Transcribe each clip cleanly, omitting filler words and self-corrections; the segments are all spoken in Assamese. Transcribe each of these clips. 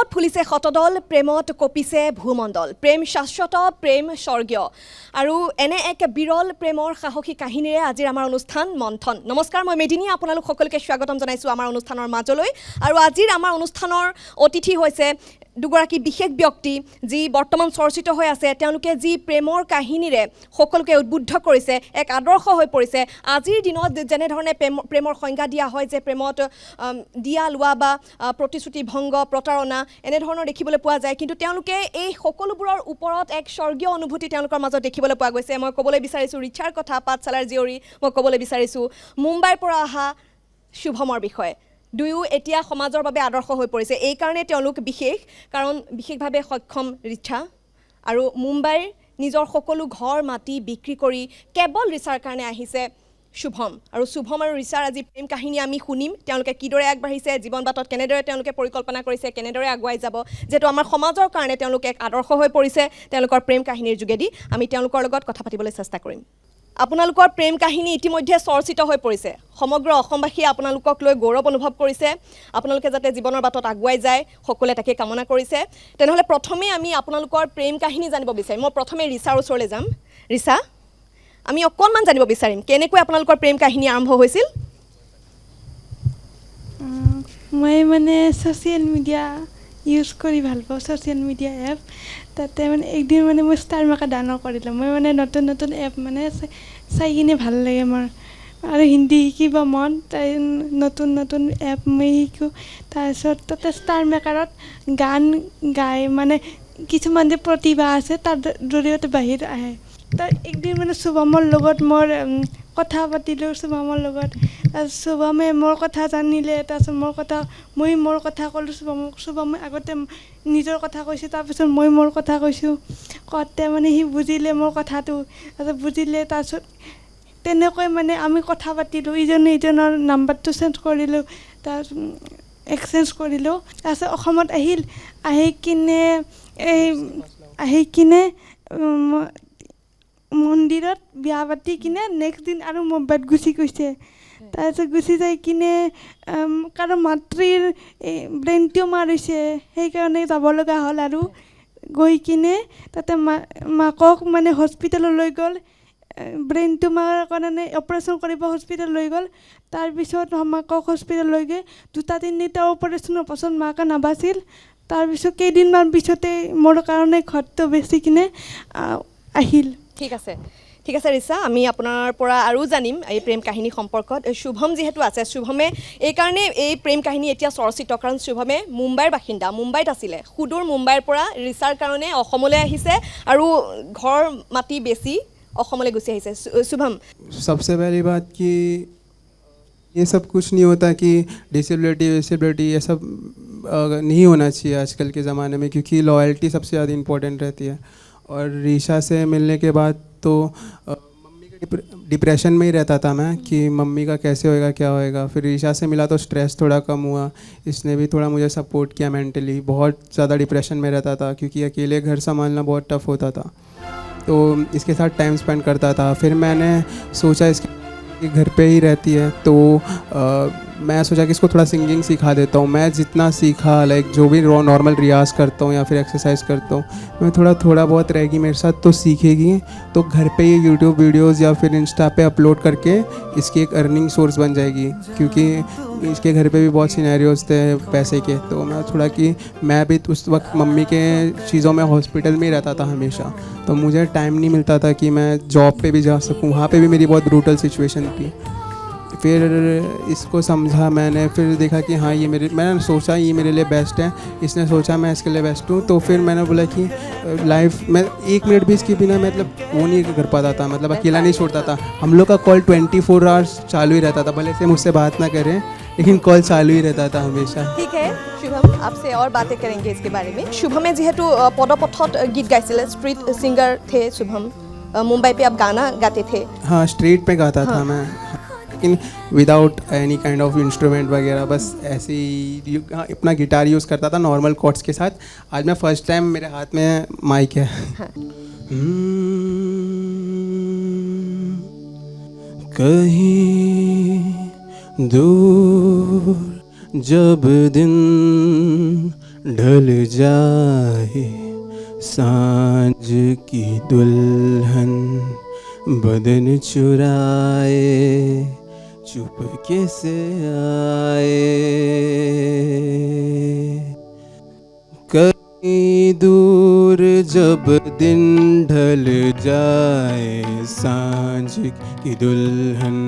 প্ৰেমত ফুলিছে শতদল, প্ৰেমত কঁপিছে ভূমণ্ডল, প্ৰেম শাশ্বত, প্ৰেম স্বৰ্গীয় আৰু এনে এক বিৰল প্ৰেমৰ সাহসী কাহিনীৰে আজিৰ আমাৰ অনুষ্ঠান মন্থন। নমস্কাৰ, মই মেদিনী, আপোনালোক সকলোকে স্বাগতম জনাইছোঁ আমাৰ অনুষ্ঠানৰ মাজলৈ। আৰু আজিৰ আমাৰ অনুষ্ঠানৰ অতিথি হৈছে দুগৰাকী বিশেষ ব্যক্তি, যি বৰ্তমান চৰ্চিত হৈ আছে। তেওঁলোকে যি প্ৰেমৰ কাহিনীৰে সকলোকে উদ্বুদ্ধ কৰিছে, এক আদৰ্শ হৈ পৰিছে। আজিৰ দিনত যেনেধৰণে প্ৰেমৰ সংজ্ঞা দিয়া হয় যে প্ৰেমত দিয়া লোৱা বা প্ৰতিশ্ৰুতি ভংগ, প্ৰতাৰণা এনেধৰণৰ দেখিবলৈ পোৱা যায়, কিন্তু তেওঁলোকে এই সকলোবোৰৰ ওপৰত এক স্বৰ্গীয় অনুভূতি তেওঁলোকৰ মাজত দেখিবলৈ পোৱা গৈছে। মই ক'বলৈ বিচাৰিছোঁ ৰিচাৰ কথা, পাঠশালাৰ জীয়ৰী। মই ক'বলৈ বিচাৰিছোঁ মুম্বাইৰ পৰা অহা শুভমৰ বিষয়ে। দুয়ো এতিয়া সমাজৰ বাবে আদৰ্শ হৈ পৰিছে। এইকাৰণে তেওঁলোক বিশেষ, কাৰণ বিশেষভাৱে সক্ষম ৰিচা আৰু মুম্বাইৰ নিজৰ সকলো ঘৰ মাটি বিক্ৰী কৰি কেৱল ৰিচাৰ কাৰণে আহিছে শুভম। আৰু শুভম আৰু ৰিচাৰ আজি প্ৰেম কাহিনী আমি শুনিম। তেওঁলোকে কিদৰে আগবাঢ়িছে, জীৱন বাটত কেনেদৰে তেওঁলোকে পৰিকল্পনা কৰিছে, কেনেদৰে আগুৱাই যাব। যিহেতু আমাৰ সমাজৰ কাৰণে তেওঁলোক এক আদৰ্শ হৈ পৰিছে, তেওঁলোকৰ প্ৰেম কাহিনীৰ যোগেদি আমি তেওঁলোকৰ লগত কথা পাতিবলৈ চেষ্টা কৰিম। আপোনালোকৰ প্ৰেম কাহিনী ইতিমধ্যে চৰ্চিত হৈ পৰিছে। সমগ্ৰ অসমবাসীয়ে আপোনালোকক লৈ গৌৰৱ অনুভৱ কৰিছে। আপোনালোকে যাতে জীৱনৰ বাটত আগুৱাই যায়, সকলোৱে তাকে কামনা কৰিছে। তেনেহ'লে প্ৰথমে আমি আপোনালোকৰ প্ৰেম কাহিনী জানিব বিচাৰিম। মই প্ৰথমে ৰিচাৰ ওচৰলৈ যাম। ৰিচা, আমি অকণমান জানিব বিচাৰিম কেনেকৈ আপোনালোকৰ প্ৰেম কাহিনী আৰম্ভ হৈছিল? মই মানে ছ'চিয়েল মিডিয়া ইউজ কৰি ভাল পাওঁ, ছ'চিয়েল মিডিয়া এপ। তাতে মানে একদিন মানে মই ষ্টাৰ মাৰ্কা ডাউনলোড কৰিলোঁ। মই মানে নতুন নতুন এপ মানে চাই কিনে ভাল লাগে মোৰ, আৰু হিন্দী শিকিব মন। তাই নতুন নতুন এপ মই শিকোঁ। তাৰপিছত তাতে ষ্টাৰ মেকাৰত গান গাই মানে কিছুমান যে প্ৰতিভা আছে তাৰ জৰিয়তে বাহিৰ আহে। তাৰ একদিন মানে শুভমৰ লগত মোৰ কথা পাতিলোঁ, শুভমৰ লগত। তাৰপিছত শুভমে মোৰ কথা জানিলে, তাৰপিছত মই মোৰ কথা ক'লোঁ শুভমক। শুভমে আগতে নিজৰ কথা কৈছোঁ, তাৰপিছত মই মোৰ কথা কৈছোঁ। কওঁতে মানে সি বুজিলে মোৰ কথাটো, তাৰপিছত বুজিলে। তাৰপিছত তেনেকৈ মানে আমি কথা পাতিলোঁ, ইজনে ইজনৰ নাম্বাৰটো চেঞ্জ কৰিলোঁ, তাৰপিছত এক্সচেঞ্জ কৰিলোঁ। তাৰপিছত অসমত আহি কিনে মন্দিৰত বিয়া পাতি কিনে নেক্সট দিন আৰু মুম্বাইত গুচি গৈছে। তাৰপিছত গুচি যাই কিনে কাৰো মাতৃৰ ব্ৰেইন টিউমাৰ হৈছে, সেইকাৰণে যাব লগা হ'ল। আৰু গৈ কিনে তাতে মাকক মানে হস্পিটেললৈ লৈ গ'ল, ব্ৰেইন টিউমাৰৰ কাৰণে অপাৰেশ্যন কৰিব হস্পিটেল লৈ গ'ল। তাৰপিছত মাকক হস্পিটেল লৈ গৈ 2-3টা অপাৰেশ্যনৰ পাছত মাকে নাবাচিল। তাৰপিছত কেইদিনমান পিছতে মোৰ কাৰণে ঘৰটো বেচি কিনে আহিল। ঠিক আছে, ঠিক আছে ৰিচা, আমি আপোনাৰ পৰা আৰু জানিম এই প্ৰেম কাহিনী সম্পৰ্কত। শুভম যিহেতু আছে, শুভমে এইকাৰণে এই প্ৰেম কাহিনী এতিয়া চৰ্চিত, কাৰণ শুভমে মুম্বাইৰ বাসিন্দা, মুম্বাইত আছিলে। সুদূৰ মুম্বাইৰ পৰা ৰিচাৰ কাৰণে অসমলৈ আহিছে আৰু ঘৰ মাটি বেচি অসমলৈ গুচি আহিছে। শুভম, सबसे पहली बात कि ये सब कुछ नहीं होता कि डिसेबिलिटी ये सब नहीं होना चाहिए आजकल के ज़माने में, क्योंकि लॉयल्टी सबसे ज़्यादा इम्पोर्टेंट रहती है। और रीशा से मिलने के बाद तो मम्मी का डिप्रेशन में ही रहता था मैं कि मम्मी का कैसे होएगा, क्या होएगा। फिर रीशा से मिला तो स्ट्रेस थोड़ा कम हुआ, इसने भी थोड़ा मुझे सपोर्ट किया मेंटली। बहुत ज़्यादा डिप्रेशन में रहता था क्योंकि अकेले घर संभालना बहुत टफ होता था, तो इसके साथ टाइम स्पेंड करता था। फिर मैंने सोचा इसके घर पे ही रहती है, तो मैं सोचा कि इसको थोड़ा सिंगिंग सिखा देता हूँ। मैं जितना सीखा, लाइक जो भी नॉर्मल रियाज़ करता हूँ या फिर एक्सरसाइज करता हूँ, मैं थोड़ा बहुत रहेगी मेरे साथ तो सीखेगी। तो घर पे ही यूट्यूब वीडियोस या फिर इंस्टा पे अपलोड करके इसकी एक अर्निंग सोर्स बन जाएगी, क्योंकि इसके घर पे भी बहुत सिनेरियोज थे पैसे के। तो मैं थोड़ा कि मैं भी उस वक्त मम्मी के चीज़ों में हॉस्पिटल में ही रहता था हमेशा, तो मुझे टाइम नहीं मिलता था कि मैं जॉब पे भी जा सकूं। वहाँ पे भी मेरी बहुत ब्रूटल सिचुएशन थी। फिर इसको समझा मैंने, फिर देखा कि हाँ मैंने सोचा ये मेरे लिए बेस्ट है, इसने सोचा मैं इसके लिए बेस्ट हूँ। तो फिर मैंने बोला कि लाइफ में 1 मिनट भी इसके बिना मतलब वो नहीं कर पाता था, मतलब अकेला नहीं छोड़ता था। हम लोग का कॉल 24 आवर्स चालू ही रहता था, भले से मुझसे बात ना करें लेकिन कॉल चालू ही रहता था हमेशा। ठीक है शुभम, आपसे और बातें करेंगे इसके बारे में। शुभमे जेहेतु पदपथत गीत गाइছিলে, स्ट्रीट सिंगर थे शुभम, मुंबई पे आप गाना गाते थे। हाँ, स्ट्रीट पे गाता था मैं, लेकिन without any kind of instrument वगैरह, बस ऐसे ही अपना गिटार यूज़ करता था नॉर्मल कॉर्ड्स के साथ। आज मैं फर्स्ट टाइम मेरे हाथ में माइक है। हाँ। कहीं दूर जब दिन ढल जाए सांझ की दुल्हन बदन चुराए चुपके से आए कहीं दूर जब दिन ढल जाए सांझ की दुल्हन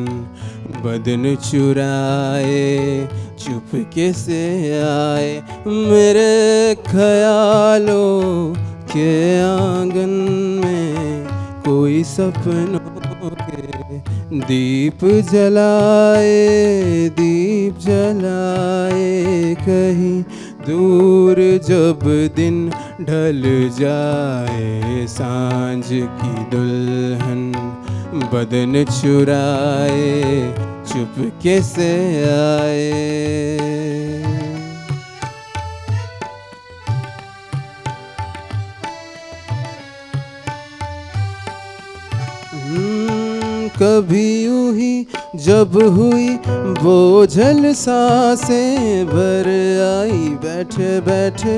बदन चुराए चुपके से आए मेरे ख्यालों के आंगन में कोई सपनों के दीप जलाए कहीं दूर जब दिन ढल जाए सांझ की दुल्हन बदन चुराए चुपके से आए कभी यूं ही जब हुई बोझल सांसें भर आई बैठे बैठे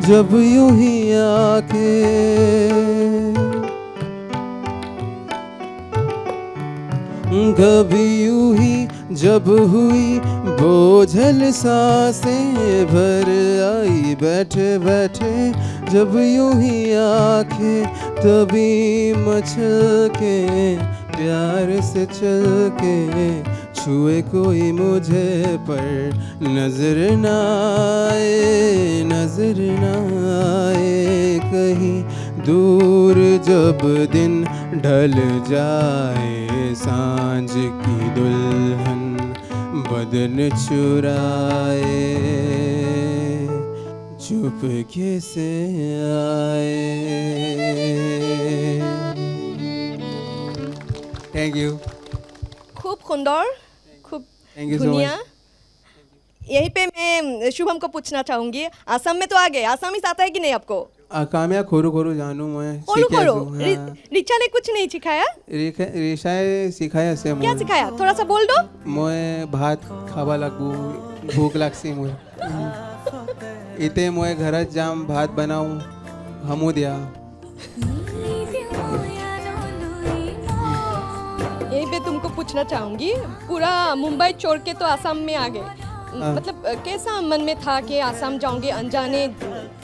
जब यूं ही आंखें कभी यूं ही जब हुई बोझल सांसें भर आई बैठे बैठे जब यूं ही आंखें तभी मचल के प्यार से चल के छुए कोई मुझे पर नजर ना आए कहीं दूर जब दिन ढल जाए सांझ की दुल्हन बदन चुराए चुपके से आए थैंक यू खूब सुंदर खूब Thank you so दुनिया much. यहीं पे मैं शुभम को पूछना चाहूंगी असम में तो आ गए आसामीस आता है कि नहीं आपको कामया खोरू खोरू जानू मैं खोलो सीखे खोलो सो, हाँ। रिचा ने कुछ नहीं सिखाया ऋषाए सिखाया से क्या सिखाया थोड़ा सा बोल दो मैं भात खावा लागू भूक लागसी मुझे इथे मैं घरात जाम भात बनाऊ हमू दिया यहीं पे तुमको पूछना चाहूंगी पूरा मुंबई छोड़ के तो आसाम में आ गए मतलब कैसा मन में था कि आसाम जाऊंगे अनजाने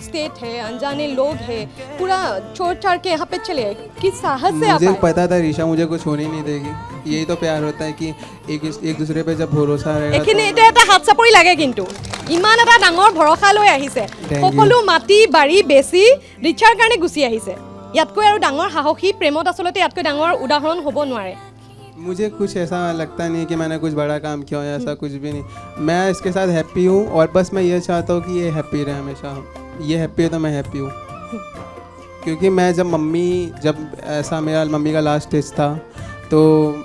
स्टेट है अनजाने लोग है पूरा छोड़ छाड़ के यहाँ पे चले किस साहस से आप मुझे आए? पता था ऋषा मुझे कुछ होने नहीं देगी यही तो प्यार होता है कि एक दूसरे पे जब भरोसा रहेगा এইখিনি এতিয়া এটা হাত চাপৰি লাগে কিন্তু ইমান এটা ডাঙৰ ভৰসা লৈ আহিছে you. সকলো মাটি বাৰী বেছি ৰিচাৰ কাৰণে গুচি আহিছে ইয়াতকৈ আৰু ডাঙৰ সাহসী প্ৰেমত আচলতে ইয়াতকৈ ডাঙৰ উদাহৰণ হ'ব নোৱাৰে मुझे कुछ ऐसा लगता नहीं कि मैंने कुछ बड़ा काम किया हो ऐसा कुछ भी नहीं मैं इसके साथ हैप्पी हूँ और बस मैं ये चाहता हूँ कि ये हैप्पी रहे हमेशा ये हैप्पी है तो मैं हैप्पी हूँ क्योंकि मैं जब ऐसा मेरा मम्मी का लास्ट स्टेज था तो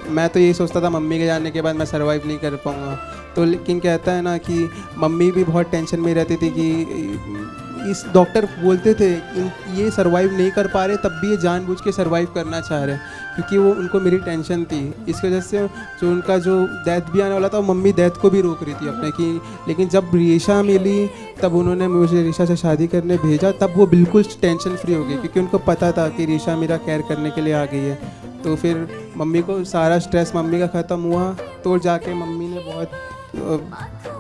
मैं तो यही सोचता था मम्मी के जाने के बाद मैं सर्वाइव नहीं कर पाऊँगा तो लेकिन कहता है ना कि मम्मी भी बहुत टेंशन में रहती थी कि इस डॉक्टर बोलते थे ये सर्वाइव नहीं कर पा रहे तब भी ये जानबूझ के सर्वाइव करना चाह रहे क्योंकि वो उनको मेरी टेंशन थी इसकी वजह से जो उनका जो डेथ भी आने वाला था मम्मी डेथ को भी रोक रही थी अपने की लेकिन जब ऋषा मिली तब उन्होंने मुझे ऋषा से शादी करने भेजा तब वो बिल्कुल टेंशन फ्री हो गई क्योंकि उनको पता था कि ऋषा मेरा केयर करने के लिए आ गई है तो फिर मम्मी को सारा स्ट्रेस मम्मी का ख़त्म हुआ तो जाके मम्मी ने बहुत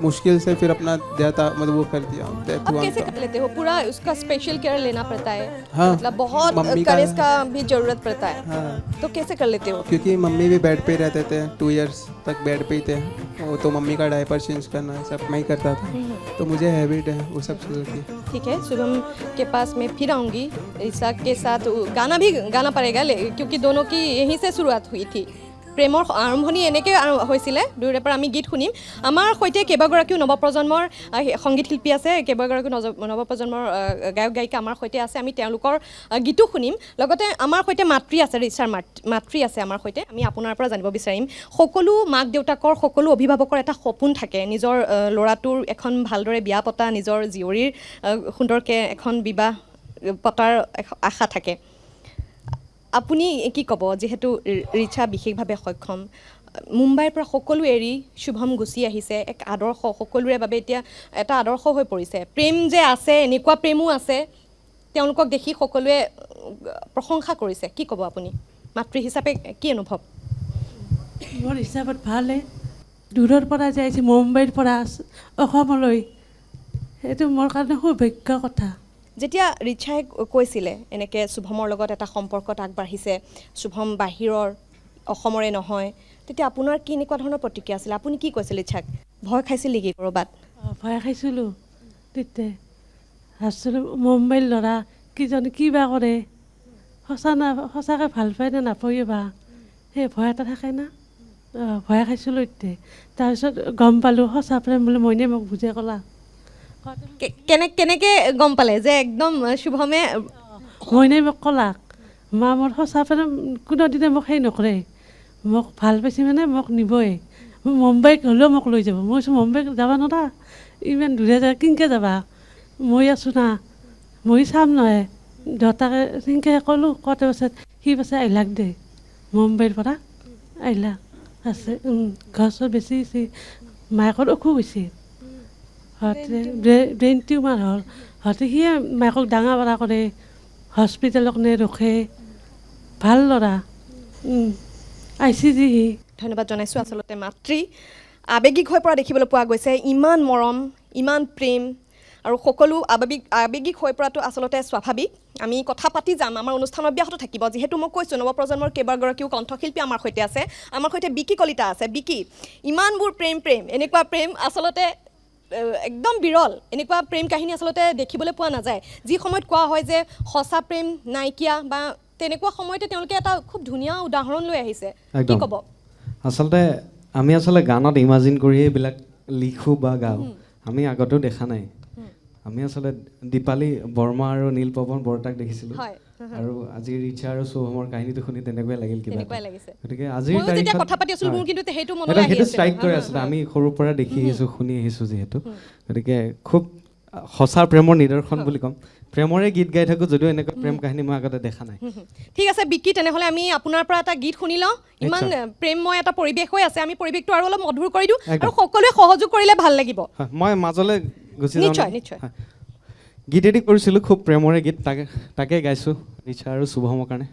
मुश्किल से फिर अपना मतलब वो कर दिया डेथ अब हुआ कैसे उनका। कर लेते हो पूरा उसका स्पेशल केयर लेना पड़ता है हाँ, मतलब बहुत मम्मी का- करेज का भी जरूरत पड़ता है हाँ तो कैसे कर लेते हो क्योंकि मम्मी भी बेड पे ही रहते थे 2 इयर्स तक बेड पे ही थे वो तो मम्मी का डायपर चेंज करना सब मैं ही करता था तो मुझे हैबिट है वो सब चीज़ों की ठीक है शुभम के पास मैं फिर आऊँगी ईसा के साथ गाना भी गाना पड़ेगा क्योंकि दोनों की यहीं से शुरुआत हुई थी প্ৰেমৰ আৰম্ভণি এনেকৈ হৈছিলে দুয়োৰে পৰা আমি গীত শুনিম আমাৰ সৈতে কেইবাগৰাকীও নৱপ্ৰজন্মৰ সংগীত শিল্পী আছে কেইবাগৰাকীও নৱপ্ৰজন্মৰ গায়ক গায়িকা আমাৰ সৈতে আছে আমি তেওঁলোকৰ গীতো শুনিম লগতে আমাৰ সৈতে মাতৃ আছে ৰিচাৰ মাতৃ আছে আমাৰ সৈতে আমি আপোনাৰ পৰা জানিব বিচাৰিম সকলো মাক দেউতাকৰ সকলো অভিভাৱকৰ এটা সপোন থাকে নিজৰ ল'ৰাটোৰ এখন ভালদৰে বিয়া পতা নিজৰ জীয়ৰীৰ সুন্দৰকৈ এখন বিবাহ পতাৰ আশা থাকে আপুনি কি ক'ব যিহেতু ৰিচা বিশেষভাৱে সক্ষম মুম্বাইৰ পৰা সকলো এৰি শুভম গুচি আহিছে এক আদৰ্শ সকলোৰে বাবে এতিয়া এটা আদৰ্শ হৈ পৰিছে প্ৰেম যে আছে এনেকুৱা প্ৰেমো আছে তেওঁলোকক দেখি সকলোৱে প্ৰশংসা কৰিছে কি ক'ব আপুনি মাতৃ হিচাপে কি অনুভৱ মোৰ হিচাপত ভালে দূৰৰ পৰা যে আহিছে মুম্বাইৰ পৰা অসমলৈ সেইটো মোৰ কাৰণে সৌভাগ্য কথা যেতিয়া ৰিচাই কৈছিলে এনেকৈ শুভমৰ লগত এটা সম্পৰ্কত আগবাঢ়িছে শুভম বাহিৰৰ অসমৰে নহয় তেতিয়া আপোনাৰ কি এনেকুৱা ধৰণৰ প্ৰতিক্ৰিয়া আছিলে আপুনি কি কৈছিল ৰিচাক ভয় খাইছিল নেকি ক'ৰবাত ভয় খাইছিলোঁ তেতিয়া ভাবিছিলোঁ মুম্বাইৰ ল'ৰা কিজনে কিবা কৰে সঁচাকৈ ভাল পায় নে নাপায় বা সেই ভয় এটা থাকে না ভয় খাইছিলোঁ এতিয়া তাৰপিছত গম পালোঁ সঁচা প্ৰেম বুলি মইনে মোক বুজাই ক'লা কেনেকৈ গম পালে যে একদম শুভমে মইনে মোক ক'লাক মা মোৰ সঁচা প্ৰেম কোনোদিনে মোক সেই নকৰে মোক ভাল পাইছে মানে মোক নিবই মুম্বাইক হ'লেও মোক লৈ যাব মই কৈছোঁ মুম্বাইক যাব নোৱাৰা ইমান দূৰে যায় কেনেকৈ যাবা মই আছোঁ না মই চাম নহয় দেউতাকে তেনেকৈ ক'লোঁ কওঁতে পাছত সি পাছে আহিলাক দে মুম্বাইৰ পৰা আহিলাক আছে ঘৰ চৰ বেছি হৈছে মায়েকৰ অসুখ হৈছে হতে ব্ৰেইন টিউমাৰ হ'ল হতে সিয়ে মায়েকক ডাঙৰ বঢ়া কৰে হস্পিটেলক নে ৰখে ভাল ল'ৰা আহিছে যি সি ধন্যবাদ জনাইছোঁ আচলতে মাতৃ আৱেগিক হৈ পৰা দেখিবলৈ পোৱা গৈছে ইমান মৰম ইমান প্ৰেম আৰু সকলো আৱেগিক হৈ পৰাটো আচলতে স্বাভাৱিক আমি কথা পাতি যাম আমাৰ অনুষ্ঠান অব্যাহত থাকিব যিহেতু মই কৈছোঁ নৱপ্ৰজন্মৰ কেইবাগৰাকীও কণ্ঠশিল্পী আমাৰ সৈতে আছে আমাৰ সৈতে বিকি কলিতা আছে বিকি ইমানবোৰ প্ৰেম এনেকুৱা প্ৰেম আচলতে একদম বিৰল এনেকুৱা প্ৰেম কাহিনী আচলতে দেখিবলৈ পোৱা নাযায় যি সময়ত কোৱা হয় যে সঁচা প্ৰেম নাইকিয়া বা তেনেকুৱা সময়তে তেওঁলোকে এটা খুব ধুনীয়া উদাহৰণ লৈ আহিছে কি ক'ব আচলতে আমি গানত ইমাজিন কৰিয়ে এইবিলাক লিখোঁ বা গাওঁ আমি আগতেও দেখা নাই আমি আচলতে দীপালী বৰ্মা আৰু নীল পৱন বৰতাক দেখিছিলোঁ আৰু আজি ৰিচা আৰু শুভমৰ কাহিনীটো শুনি তেনেকুৱাই লাগিল কিবা গতিকে আজিৰ সেইটো ষ্ট্ৰাইক কৰি আছিলে আমি সৰুৰ পৰা দেখি আহিছোঁ শুনি আহিছোঁ যিহেতু গতিকে খুব সঁচা প্ৰেমৰ নিদৰ্শন বুলি ক'ম প্ৰেমৰে গীত গাই থাকোঁ যদিও এনেকুৱা প্ৰেম কাহিনী মই আগতে দেখা নাই ঠিক আছে বিকি তেনেহ'লে আমি আপোনাৰ পৰা এটা গীত শুনি লওঁ ইমান প্ৰেমময় এটা পৰিৱেশ হৈ আছে আমি পৰিৱেশটো আৰু অলপ মধুৰ কৰি দিওঁ আৰু সকলোৱে সহযোগ কৰিলে ভাল লাগিব মই মাজলৈ গুচি যাওঁ নিশ্চয় গীত এটি কৰিছিলোঁ খুব প্ৰেমৰে গীত তাকে গাইছোঁ ৰিচা আৰু শুভমৰ কাৰণে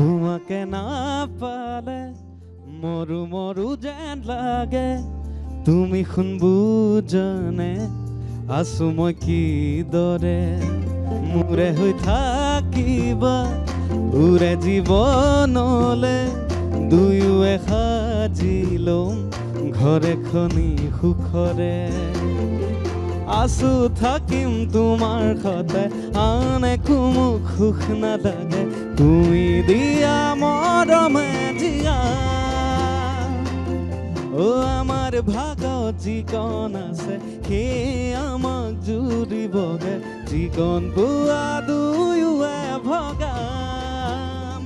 তোমাকে না পালে মৰু মৰু যেন লাগে তুমি শুনবুজনে আছো মই কি দৰে মোৰে হৈ থাকিবা উৰে জীৱনলে দুয়োৱে সাজি লম ঘৰে খনি সুখৰে আছো থাকিম তোমাৰ সতে আন একো মোক সুখ নালাগে তুমি দিয়া মৰমে জিয়া ও আমাৰ ভাগত যিকণ আছে সেই আমাক জুৰিবগে যিকণ পোৱা দুয়োৱে ভগাম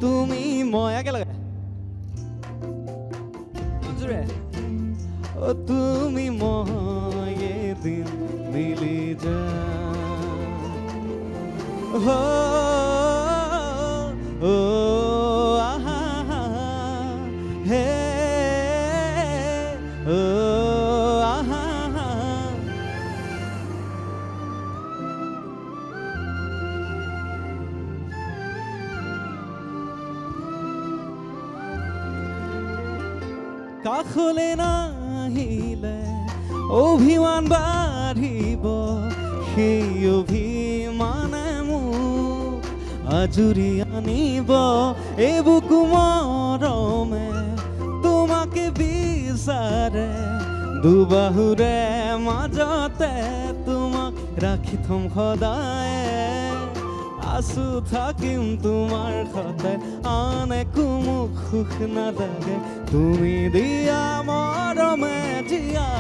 তুমি মই একেলগে ও তুমি মই এদিন মিলি যাম ও আহা হে ও আহা কাষলে নাহিলে অভিমান বাঢ়িব সেই অভিমানে মোক আজুৰি আনিব এই বুকু মৰমে তোমাকে বিচাৰে দুবাহুৰে মাজতে তোমাক ৰাখি থম সদায় আছো থাকিম তোমাৰ সতে আন একো মোক সুখ নালাগে তুমি দিয়া মৰমে জিয়া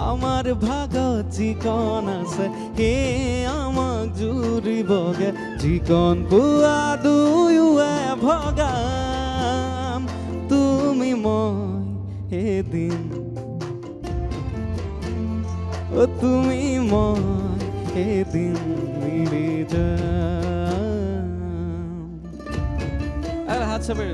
আমাৰ ভাগত যিকণ আছে সেই আমাক জুৰিবগে যিকণ পোৱা দুয়োৱে ভগাম তুমি মই এদিন তুমি মই এদিন মিলি যাম হাত চাপে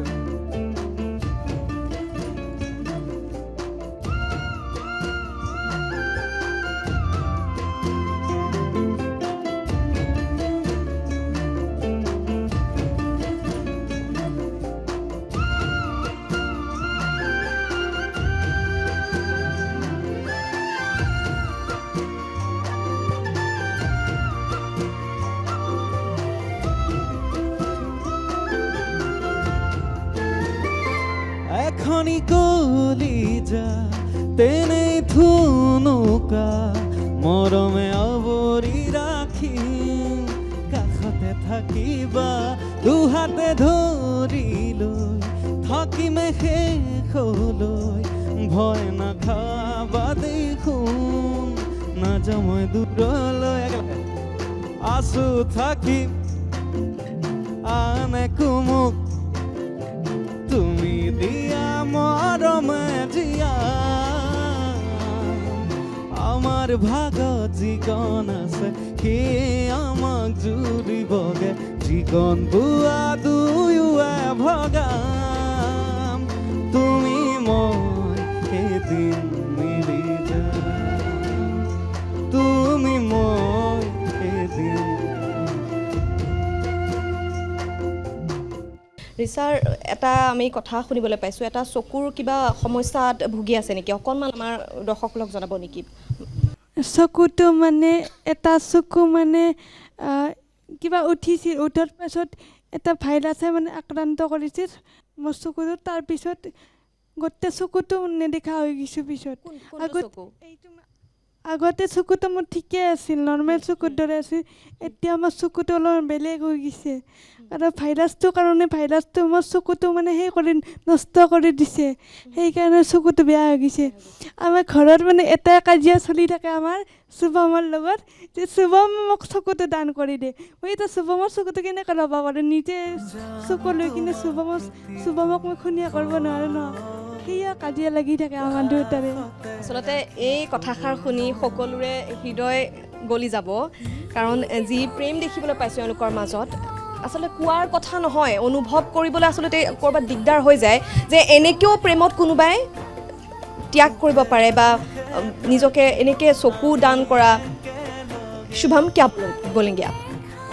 এখনি কলিজা তেনেই থুনুকা মৰমে আৱৰি ৰাখিম কাষতে থাকিবা দুহাতে ধৰি লৈ থাকিমে শেষলৈ ভয় নাখাবা দেখোন নাযাওঁ মই দূৰলৈ আছো থাকিম আন একো মোক তুমি দিয়া মৰমে জিয়া আমাৰ ভাগত যিকণ আছে সেই আমাক জুৰিবগে যিকণ পোৱা দুয়োৱে ভগাম তুমি মই এদিন মিলি যাম তুমি মই এদিন ৰিচাৰ এটা আমি কথা শুনিবলৈ পাইছোঁ এটা চকুৰ কিবা সমস্যাত ভুগি আছে নেকি অকণমান আমাৰ দৰ্শকসকলক জনাব নেকি চকুটো মানে এটা চকু মানে কিবা উঠিছিল উঠাৰ পাছত এটা ভাইৰাছে মানে আক্ৰান্ত কৰিছিল মোৰ চকুটো তাৰপিছত গোটেই চকুটো নেদেখা হৈ গৈছোঁ পিছত আগতে চকুটো মোৰ ঠিকে আছিল নৰ্মেল চকুৰ দৰে আছিল এতিয়া মোৰ চকুটো অলপ বেলেগ হৈ গৈছে আৰু ভাইৰাছটোৰ কাৰণে ভাইৰাছটো মোৰ চকুটো মানে সেই কৰি নষ্ট কৰি দিছে সেইকাৰণে চকুটো বেয়া হৈ গৈছে আমাৰ ঘৰত মানে এটা কাজিয়া চলি থাকে আমাৰ শুভমৰ লগত যে শুভম মোক চকুটো দান কৰি দে মই এতিয়া শুভমৰ চকুটো কেনেকৈ ল'ব পাৰোঁ নিজে চকু লৈ কিনে শুভমক মই খুনীয়া কৰিব নোৱাৰোঁ ন সেয়া কাজিয়া লাগি থাকে আমাৰ দুয়োটাৰে আচলতে এই কথাষাৰ শুনি সকলোৰে হৃদয় গলি যাব কাৰণ যি প্ৰেম দেখিবলৈ পাইছোঁ এওঁলোকৰ মাজত আচলতে কোৱাৰ কথা নহয় অনুভৱ কৰিবলৈ আচলতে ক'ৰবাত দিগদাৰ হৈ যায় যে এনেকৈও প্ৰেমত কোনোবাই ত্যাগ কৰিব পাৰে বা নিজকে এনেকৈ চকু দান কৰা शुभम क्या बोलेंगे आप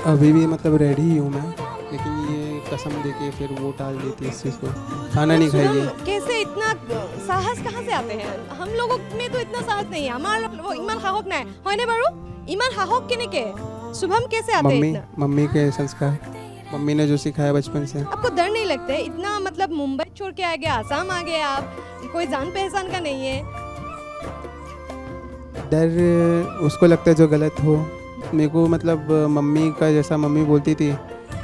अभी भी मतलब रेडी ही हूँ मैं लेकिन ये कसम देके फिर वो टाल देती है इस चीज़ को खाना नहीं खाएगी कैसे इतना साहस कहाँ से आते हैं हम लोगों में तो इतना साहस नहीं है हमारा इमान साहस नहीं है ना बारू इमान साहस केनेके शुभम कैसे आते हैं इतना मम्मी के संस्कार मम्मी ने जो सिखाया बचपन से आपको डर नहीं लगता है इतना मतलब मुंबई छोड़ के आ गए आसाम आ गए आप कोई जान पहचान का नहीं है डर उसको लगता है जो गलत हो मेरे को मतलब मम्मी का जैसा मम्मी बोलती थी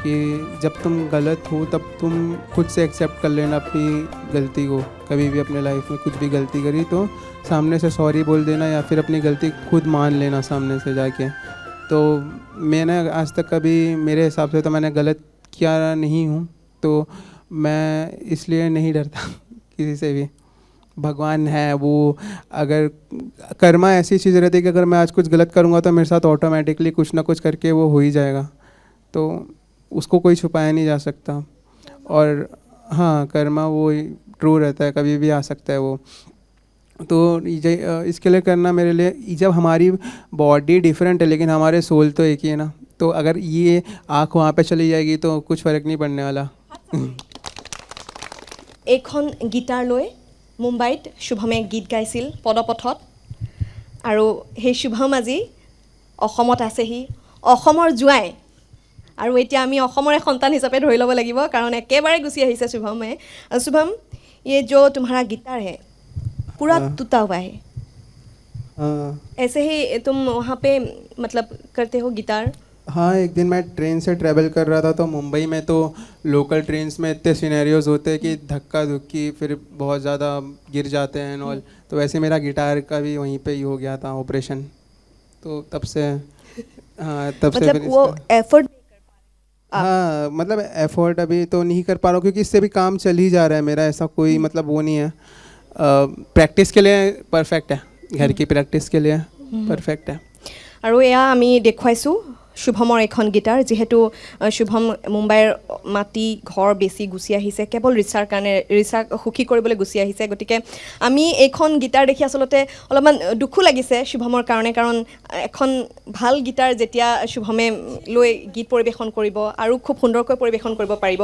कि जब तुम गलत हो तब तुम खुद से एक्सेप्ट कर लेना अपनी गलती को कभी भी अपने लाइफ में कुछ भी गलती करी तो सामने से सॉरी बोल देना या फिर अपनी गलती खुद मान लेना सामने से जाके तो मैंने आज तक कभी मेरे हिसाब से तो मैंने गलत किया नहीं हूँ तो मैं इसलिए नहीं डरता किसी से भी भगवान है वो अगर कर्मा ऐसी चीज़ रहती है कि अगर मैं आज कुछ गलत करूँगा तो मेरे साथ ऑटोमेटिकली कुछ ना कुछ करके वो हो ही जाएगा तो उसको कोई छुपाया नहीं जा सकता और हाँ कर्मा वो ट्रू रहता है कभी भी आ सकता है वो तो इसके लिए करना मेरे लिए जब हमारी बॉडी डिफरेंट है लेकिन हमारे सोल तो एक ही है ना तो अगर ये आँख वहाँ पे चली जाएगी तो कुछ फ़र्क नहीं पड़ने वाला এখন গীটাৰ লৈ মুম্বাইত শুভমে গীত গাইছিল পদপথত আৰু সেই শুভম আজি অসমত আছেহি অসমৰ জোৱাই আৰু এতিয়া আমি অসমৰে সন্তান হিচাপে ধৰি ল'ব লাগিব কাৰণ একেবাৰে গুচি আহিছে শুভমে शुभम ये जो तुम्हारा गिटार है पूरा टूटा हुआ है ऐसे ही तुम वहाँ पे मतलब करते हो गिटार हाँ, एक दिन मैं ट्रेन से ट्रैवल कर रहा था तो मुंबई में तो लोकल ट्रेन्स में इतने सिनेरियोज होते हैं कि धक्का धुक्की फिर बहुत ज़्यादा गिर जाते हैं एंड ऑल। तो वैसे मेरा गिटार का भी वहीं पे ही हो गया था ऑपरेशन। तो तब से हाँ, तब से मतलब फिर वो इसका एफर्ट हाँ, मतलब एफर्ट अभी तो नहीं कर पा रहा हूँ क्योंकि इससे भी काम चल ही जा रहा है मेरा, ऐसा कोई मतलब वो नहीं है। प्रैक्टिस के लिए परफेक्ट है, घर की प्रैक्टिस के लिए परफेक्ट है। আৰু এয়া আমি দেখুৱাইছোঁ শুভমৰ এখন গীটাৰ, যিহেতু শুভম মুম্বাইৰ মাটি ঘৰ বেছি গুচি আহিছে কেৱল ৰিচাৰ কাৰণে, ৰিচাক সুখী কৰিবলৈ গুচি আহিছে। গতিকে আমি এইখন গীটাৰ দেখি আচলতে অলপমান দুখো লাগিছে শুভমৰ কাৰণে, কাৰণ এখন ভাল গীটাৰ যেতিয়া শুভমে লৈ গীত পৰিৱেশন কৰিব আৰু খুব সুন্দৰকৈ পৰিৱেশন কৰিব পাৰিব।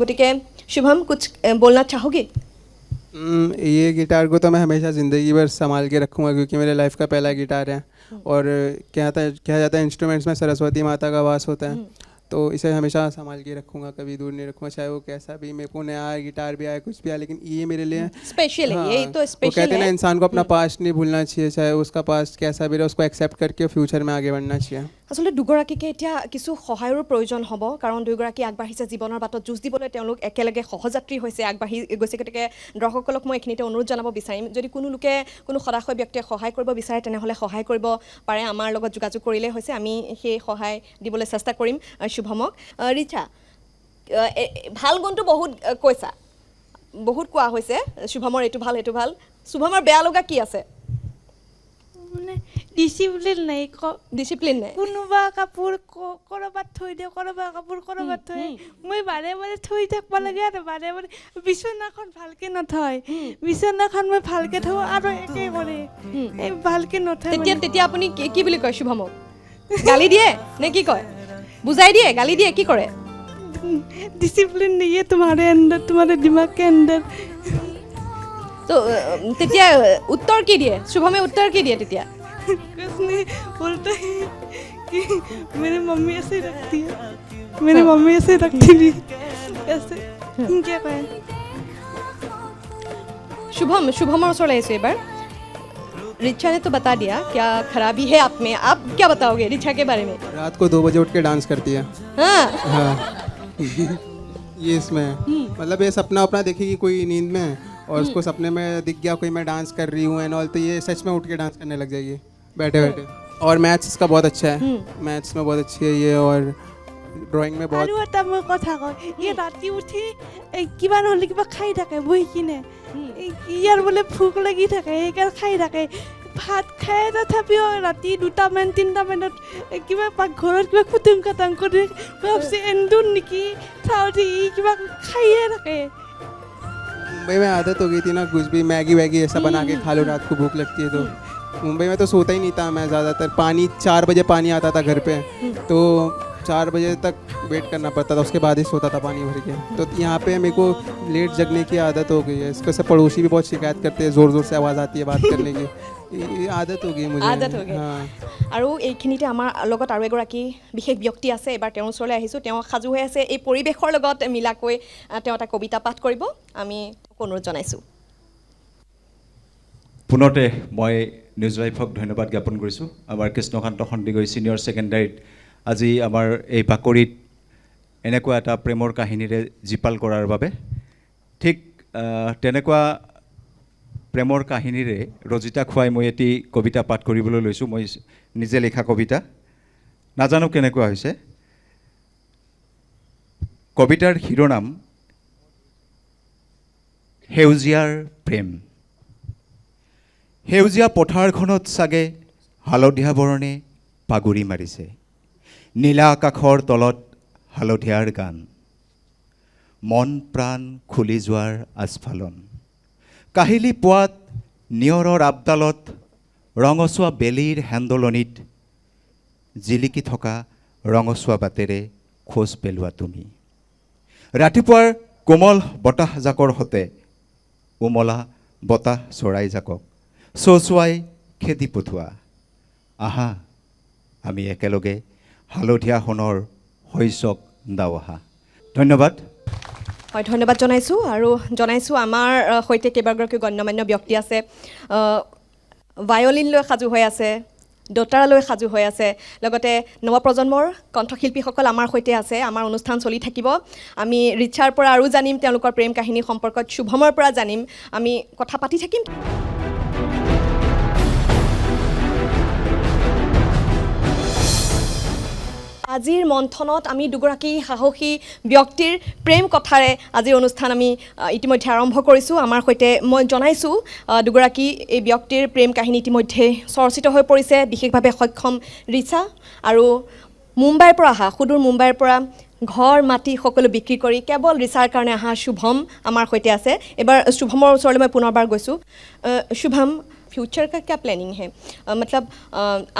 গতিকে শুভম কুছ बोलना चाहोगे? ये गिटार को तो मैं हमेशा ज़िंदगी भर संभाल के रखूँगा क्योंकि मेरे लाइफ का पहला गिटार है। और कहा जाता है इंस्ट्रूमेंट्स में सरस्वती माता का वास होता है, तो इसे हमेशा संभाल के रखूँगा, कभी दूर नहीं रखूँगा, चाहे वो कैसा भी मेरे को नया गिटार भी आए कुछ भी आए, लेकिन ये मेरे लिए स्पेशल है, ये तो वो स्पेशल कहते हैं ना है। इंसान को अपना पास्ट नहीं भूलना चाहिए, चाहे उसका पास्ट कैसा भी रहे उसको एक्सेप्ट करके फ्यूचर में आगे बढ़ना चाहिए। আচলতে দুগৰাকীকে এতিয়া কিছু সহায়ৰো প্ৰয়োজন হ'ব, কাৰণ দুয়োগৰাকী আগবাঢ়িছে জীৱনৰ বাটত যুঁজ দিবলৈ, তেওঁলোক একেলগে সহযাত্ৰী হৈছে, আগবাঢ়ি গৈছে। গতিকে দৰ্শকসকলক মই এইখিনিতে অনুৰোধ জনাব বিচাৰিম, যদি কোনো লোকে কোনো সদাশয় ব্যক্তিয়ে সহায় কৰিব বিচাৰে তেনেহ'লে সহায় কৰিব পাৰে, আমাৰ লগত যোগাযোগ কৰিলেই হৈছে, আমি সেই সহায় দিবলৈ চেষ্টা কৰিম শুভমক। ৰিচা, ভাল গুণটো বহুত কৈছা, বহুত কোৱা হৈছে শুভমৰ এইটো ভাল এইটো ভাল, শুভমৰ বেয়া লগা কি আছে? মানে ডিচিপ্লিন নাই, ডিচিপ্লিন নাই। কোনোবা কাপোৰ ক'ৰবাত থৈ দিওঁ, ক'ৰবা কাপোৰ ক'ৰবাত থৈ, মই বাৰে বাৰে থৈ থাকিব লাগে আৰু বাৰে বাৰে বিচনাখন ভালকৈ নথয়, বিচনাখন মই ভালকৈ থওঁ আৰু একে কৰে এই ভালকৈ নথয়। তেতিয়া আপুনি কি বুলি কয় শুভমক? গালি দিয়ে নে কি কয়? বুজাই দিয়ে, গালি দিয়ে, কি কৰে? ডিচিপ্লিন नहीं है तुम्हारे अंदर, तुम्हारे दिमाग के अंदर। তো তেতিয়া উত্তৰ কি দিয়ে? শুভমে উত্তৰ কি দিয়ে তেতিয়া? कुछ नहीं बोलता है कि मेरी मम्मी ऐसे रखती है, मेरी मम्मी ऐसे रखती थी, ऐसे क्या कहें। शुभमर ओसर আহিছোঁ এবাৰ। रिचा ने तो बता दिया क्या खराबी है आप में, आप क्या बताओगे रिचा के बारे में? रात को 2 बजे उठ के डांस करती है। हाँ हाँ ये इसमें है। मतलब ये सपना अपना देखेगी कोई नींद में और उसको सपने में दिख गया कोई मैं डांस कर रही हूँ एंड ऑल, तो ये सच में उठ के डांस करने लग जाएगी बैठे बैठे। और मैथ्स इसका बहुत अच्छा है, मैथ्स में बहुत अच्छी है ये, और ड्राइंग में बहुत। আৰু এটা মই কথা কওঁ, ই ৰাতি উঠি কিবা নহ'লে কিবা খাই থাকে বহি কিনে, ইয়াৰ বোলে ভোক লাগি থাকে সেইকাৰণে খাই থাকে, ভাত খাই তথাপিও ৰাতি 2টামান 3টামানত কিবা পাকঘৰত কিবা খুটুং খাটাং কৰি ভাবছি এন্দুৰ নেকি, চাওঁতে ই কিবা খাইয়ে থাকে। मुंबई में आदत हो गई थी ना, कुछ भी मैगी वैगी ऐसा बना के खा लो, रात को भूख लगती है तो। मुंबई में तो सोता ही नहीं था मैं ज़्यादातर, पानी 4 बजे पानी आता था घर पे, तो 4 बजे तक वेट करना पड़ता था, उसके बाद ही सोता था पानी भर के। तो यहाँ पे मेरे को लेट जगने की आदत हो गई है, इसको से पड़ोसी भी बहुत शिकायत करते हैं, ज़ोर ज़ोर से आवाज़ आती है बात करने की, ये आदत हो गई मुझे। आदत हो गई। हाँ। আৰু এইখিনিতে আমাৰ লগত আৰু এগৰাকী বিশেষ ব্যক্তি আছে, এবাৰ তেওঁৰ ওচৰলৈ আহিছোঁ, তেওঁ সাজু হৈ আছে এই পৰিৱেশৰ লগত মিলাকৈ তেওঁ এটা কবিতা পাঠ কৰিব, আমি অনুৰোধ জনাইছোঁ। পুনতে মই নিউজ লাইফক ধন্যবাদ জ্ঞাপন কৰিছোঁ। আমাৰ কৃষ্ণকান্ত সন্দিকৈ ছিনিয়ৰ ছেকেণ্ডাৰীত আজি আমাৰ এই বাকৰিত এনেকুৱা এটা প্ৰেমৰ কাহিনীৰে জীপাল কৰাৰ বাবে। ঠিক তেনেকুৱা প্ৰেমৰ কাহিনীৰে ৰজিতা খুৱাই মই এটি কবিতা পাঠ কৰিবলৈ লৈছোঁ, মই নিজে লিখা কবিতা, নাজানো কেনেকুৱা হৈছে। কবিতাৰ শিৰোনাম সেউজীয়াৰ প্ৰেম। সেউজীয়া পথাৰখনত চাগে হালধীয়া বৰণে পাগুৰি মাৰিছে, নীলা আকাশৰ তলত হালধীয়াৰ গান, মন প্ৰাণ খুলি যোৱাৰ আস্ফালন, কাহিলি পোৱাত নিয়ৰৰ আবদালত, ৰঙচুৱা বেলিৰ হেন্দলনিত জিলিকি থকা ৰঙচুৱা বাটেৰে খোজ পেলোৱা তুমি, ৰাতিপুৱাৰ কোমল বতাহ জাকৰ সতে উমলা বতাহ চৰাই জাকক চৌচুৱাই খেদি পঠোৱা, আহা আমি একেলগে হালধীয়া সোণৰ শস্যক দাও আহা। ধন্যবাদ। হয়, ধন্যবাদ জনাইছোঁ। আৰু জনাইছোঁ আমাৰ সৈতে কেইবাগৰাকী গণ্যমান্য ব্যক্তি আছে, ভায়লিন লৈ সাজু হৈ আছে দোতাৰালৈ সাজু হৈ আছে লগতে নৱপ্ৰজন্মৰ কণ্ঠশিল্পীসকল আমাৰ সৈতে আছে আমাৰ অনুষ্ঠান চলি থাকিব আমি ৰিচাৰ পৰা আৰু জানিম তেওঁলোকৰ প্ৰেম কাহিনী সম্পৰ্কত শুভমৰ পৰা জানিম আমি কথা পাতি থাকিম আজিৰ মন্থনত আমি দুগৰাকী সাহসী ব্যক্তিৰ প্ৰেম কথাৰে আজিৰ অনুষ্ঠান আমি ইতিমধ্যে আৰম্ভ কৰিছোঁ আমাৰ সৈতে মই জনাইছোঁ দুগৰাকী এই ব্যক্তিৰ প্ৰেম কাহিনী ইতিমধ্যে চৰ্চিত হৈ পৰিছে বিশেষভাৱে সক্ষম ৰিচা আৰু মুম্বাইৰ পৰা অহা সুদূৰ মুম্বাইৰ পৰা ঘৰ মাটি সকলো বিক্ৰী কৰি কেৱল ৰিচাৰ কাৰণে অহা শুভম আমাৰ সৈতে আছে এবাৰ শুভমৰ ওচৰলৈ মই পুনৰবাৰ গৈছোঁ শুভম फ्यूचर का क्या प्लानिंग है मतलब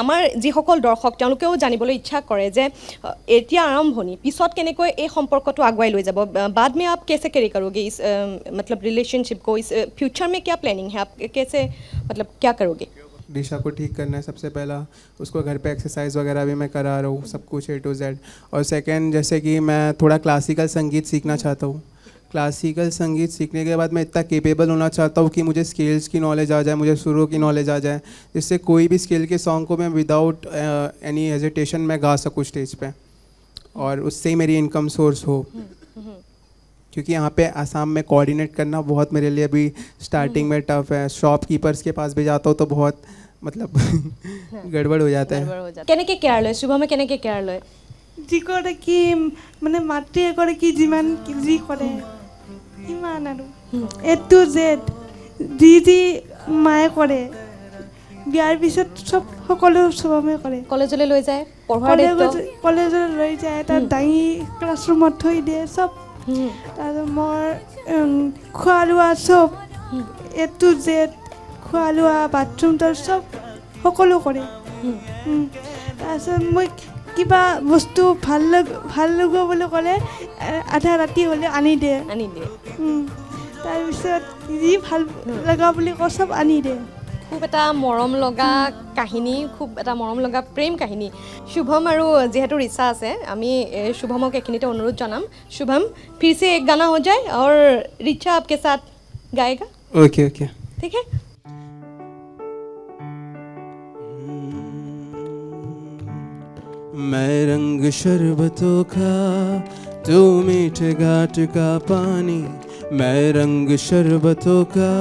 आमार जिসকল দৰ্শক তেওঁলোকেও জানিবলৈ ইচ্ছা কৰে যে এতিয়া আৰম্ভণি পিছত কেনেকৈ এই সম্পৰ্কটো আগুৱাই লৈ যাব बाद में आप कैसे कैरी करोगे इस मतलब रिलेशनशिप को इस फ्यूचर में क्या प्लानिंग है आप कैसे मतलब क्या करोगे दिशा को ठीक करना है सबसे पहला उसको घर पे एक्सरसाइज वगैरह भी मैं करा रहा हूँ सब कुछ A to Z और सेकंड जैसे कि मैं थोड़ा क्लासिकल संगीत सीखना चाहता हूँ क्लासिकल संगीत सीखने के बाद मैं इतना केपेबल होना चाहता हूँ कि मुझे स्केल्स की नॉलेज आ जाए मुझे सुरों की नॉलेज आ जाए जिससे कोई भी स्केल के सॉन्ग को मैं विदाउट एनी हेजिटेशन मैं गा सकूँ स्टेज पे और उससे ही मेरी इनकम सोर्स हो क्योंकि यहाँ पे आसाम में कोऑर्डिनेट करना बहुत मेरे लिए अभी स्टार्टिंग में टफ है शॉपकीपर्स के पास भी जाता हूँ तो बहुत मतलब गड़बड़ हो जाता है কেনেকৈ কেয়াৰ লয় শুভমে কেনেকৈ কেয়াৰ লয় যি কৰে কি মানে মাতৃয়ে কৰে কি যিমান যি কৰে ইমান আৰু A to Z যি মায়ে কৰে বিয়াৰ পিছত চব সকলো শুভমে কৰে কলেজলৈ লৈ যায় পঢ়োৱাৰ দায়িত্ব কলেজলৈ লৈ যায় তাত দাঙি ক্লাছৰুমত থৈ দিয়ে চব তাৰপিছত মোৰ খোৱা লোৱা চব A to Z খোৱা লোৱা বাথৰুম তাৰ চব সকলো কৰে তাৰপিছত মই কিবা বস্তু ভাল লগা বুলি ক'লে আধা ৰাতি হ'লে আনি দিয়ে তাৰপিছত যি ভাল লগা বুলি কওঁ চব আনি দিয়ে খুব এটা মৰম লগা কাহিনী খুব এটা মৰম লগা প্ৰেম কাহিনী শুভম আৰু যেহেতু ৰিচা আছে আমি শুভমক এখিনিতে অনুৰোধ জনাম শুভম फिर से एक गाना हो जाए और रिचा आपके साथ गाएगा ओके ओके ठीक है मैं रंग शरबतों का तू मीठे घाट का पानी मैं रंग शरबतों का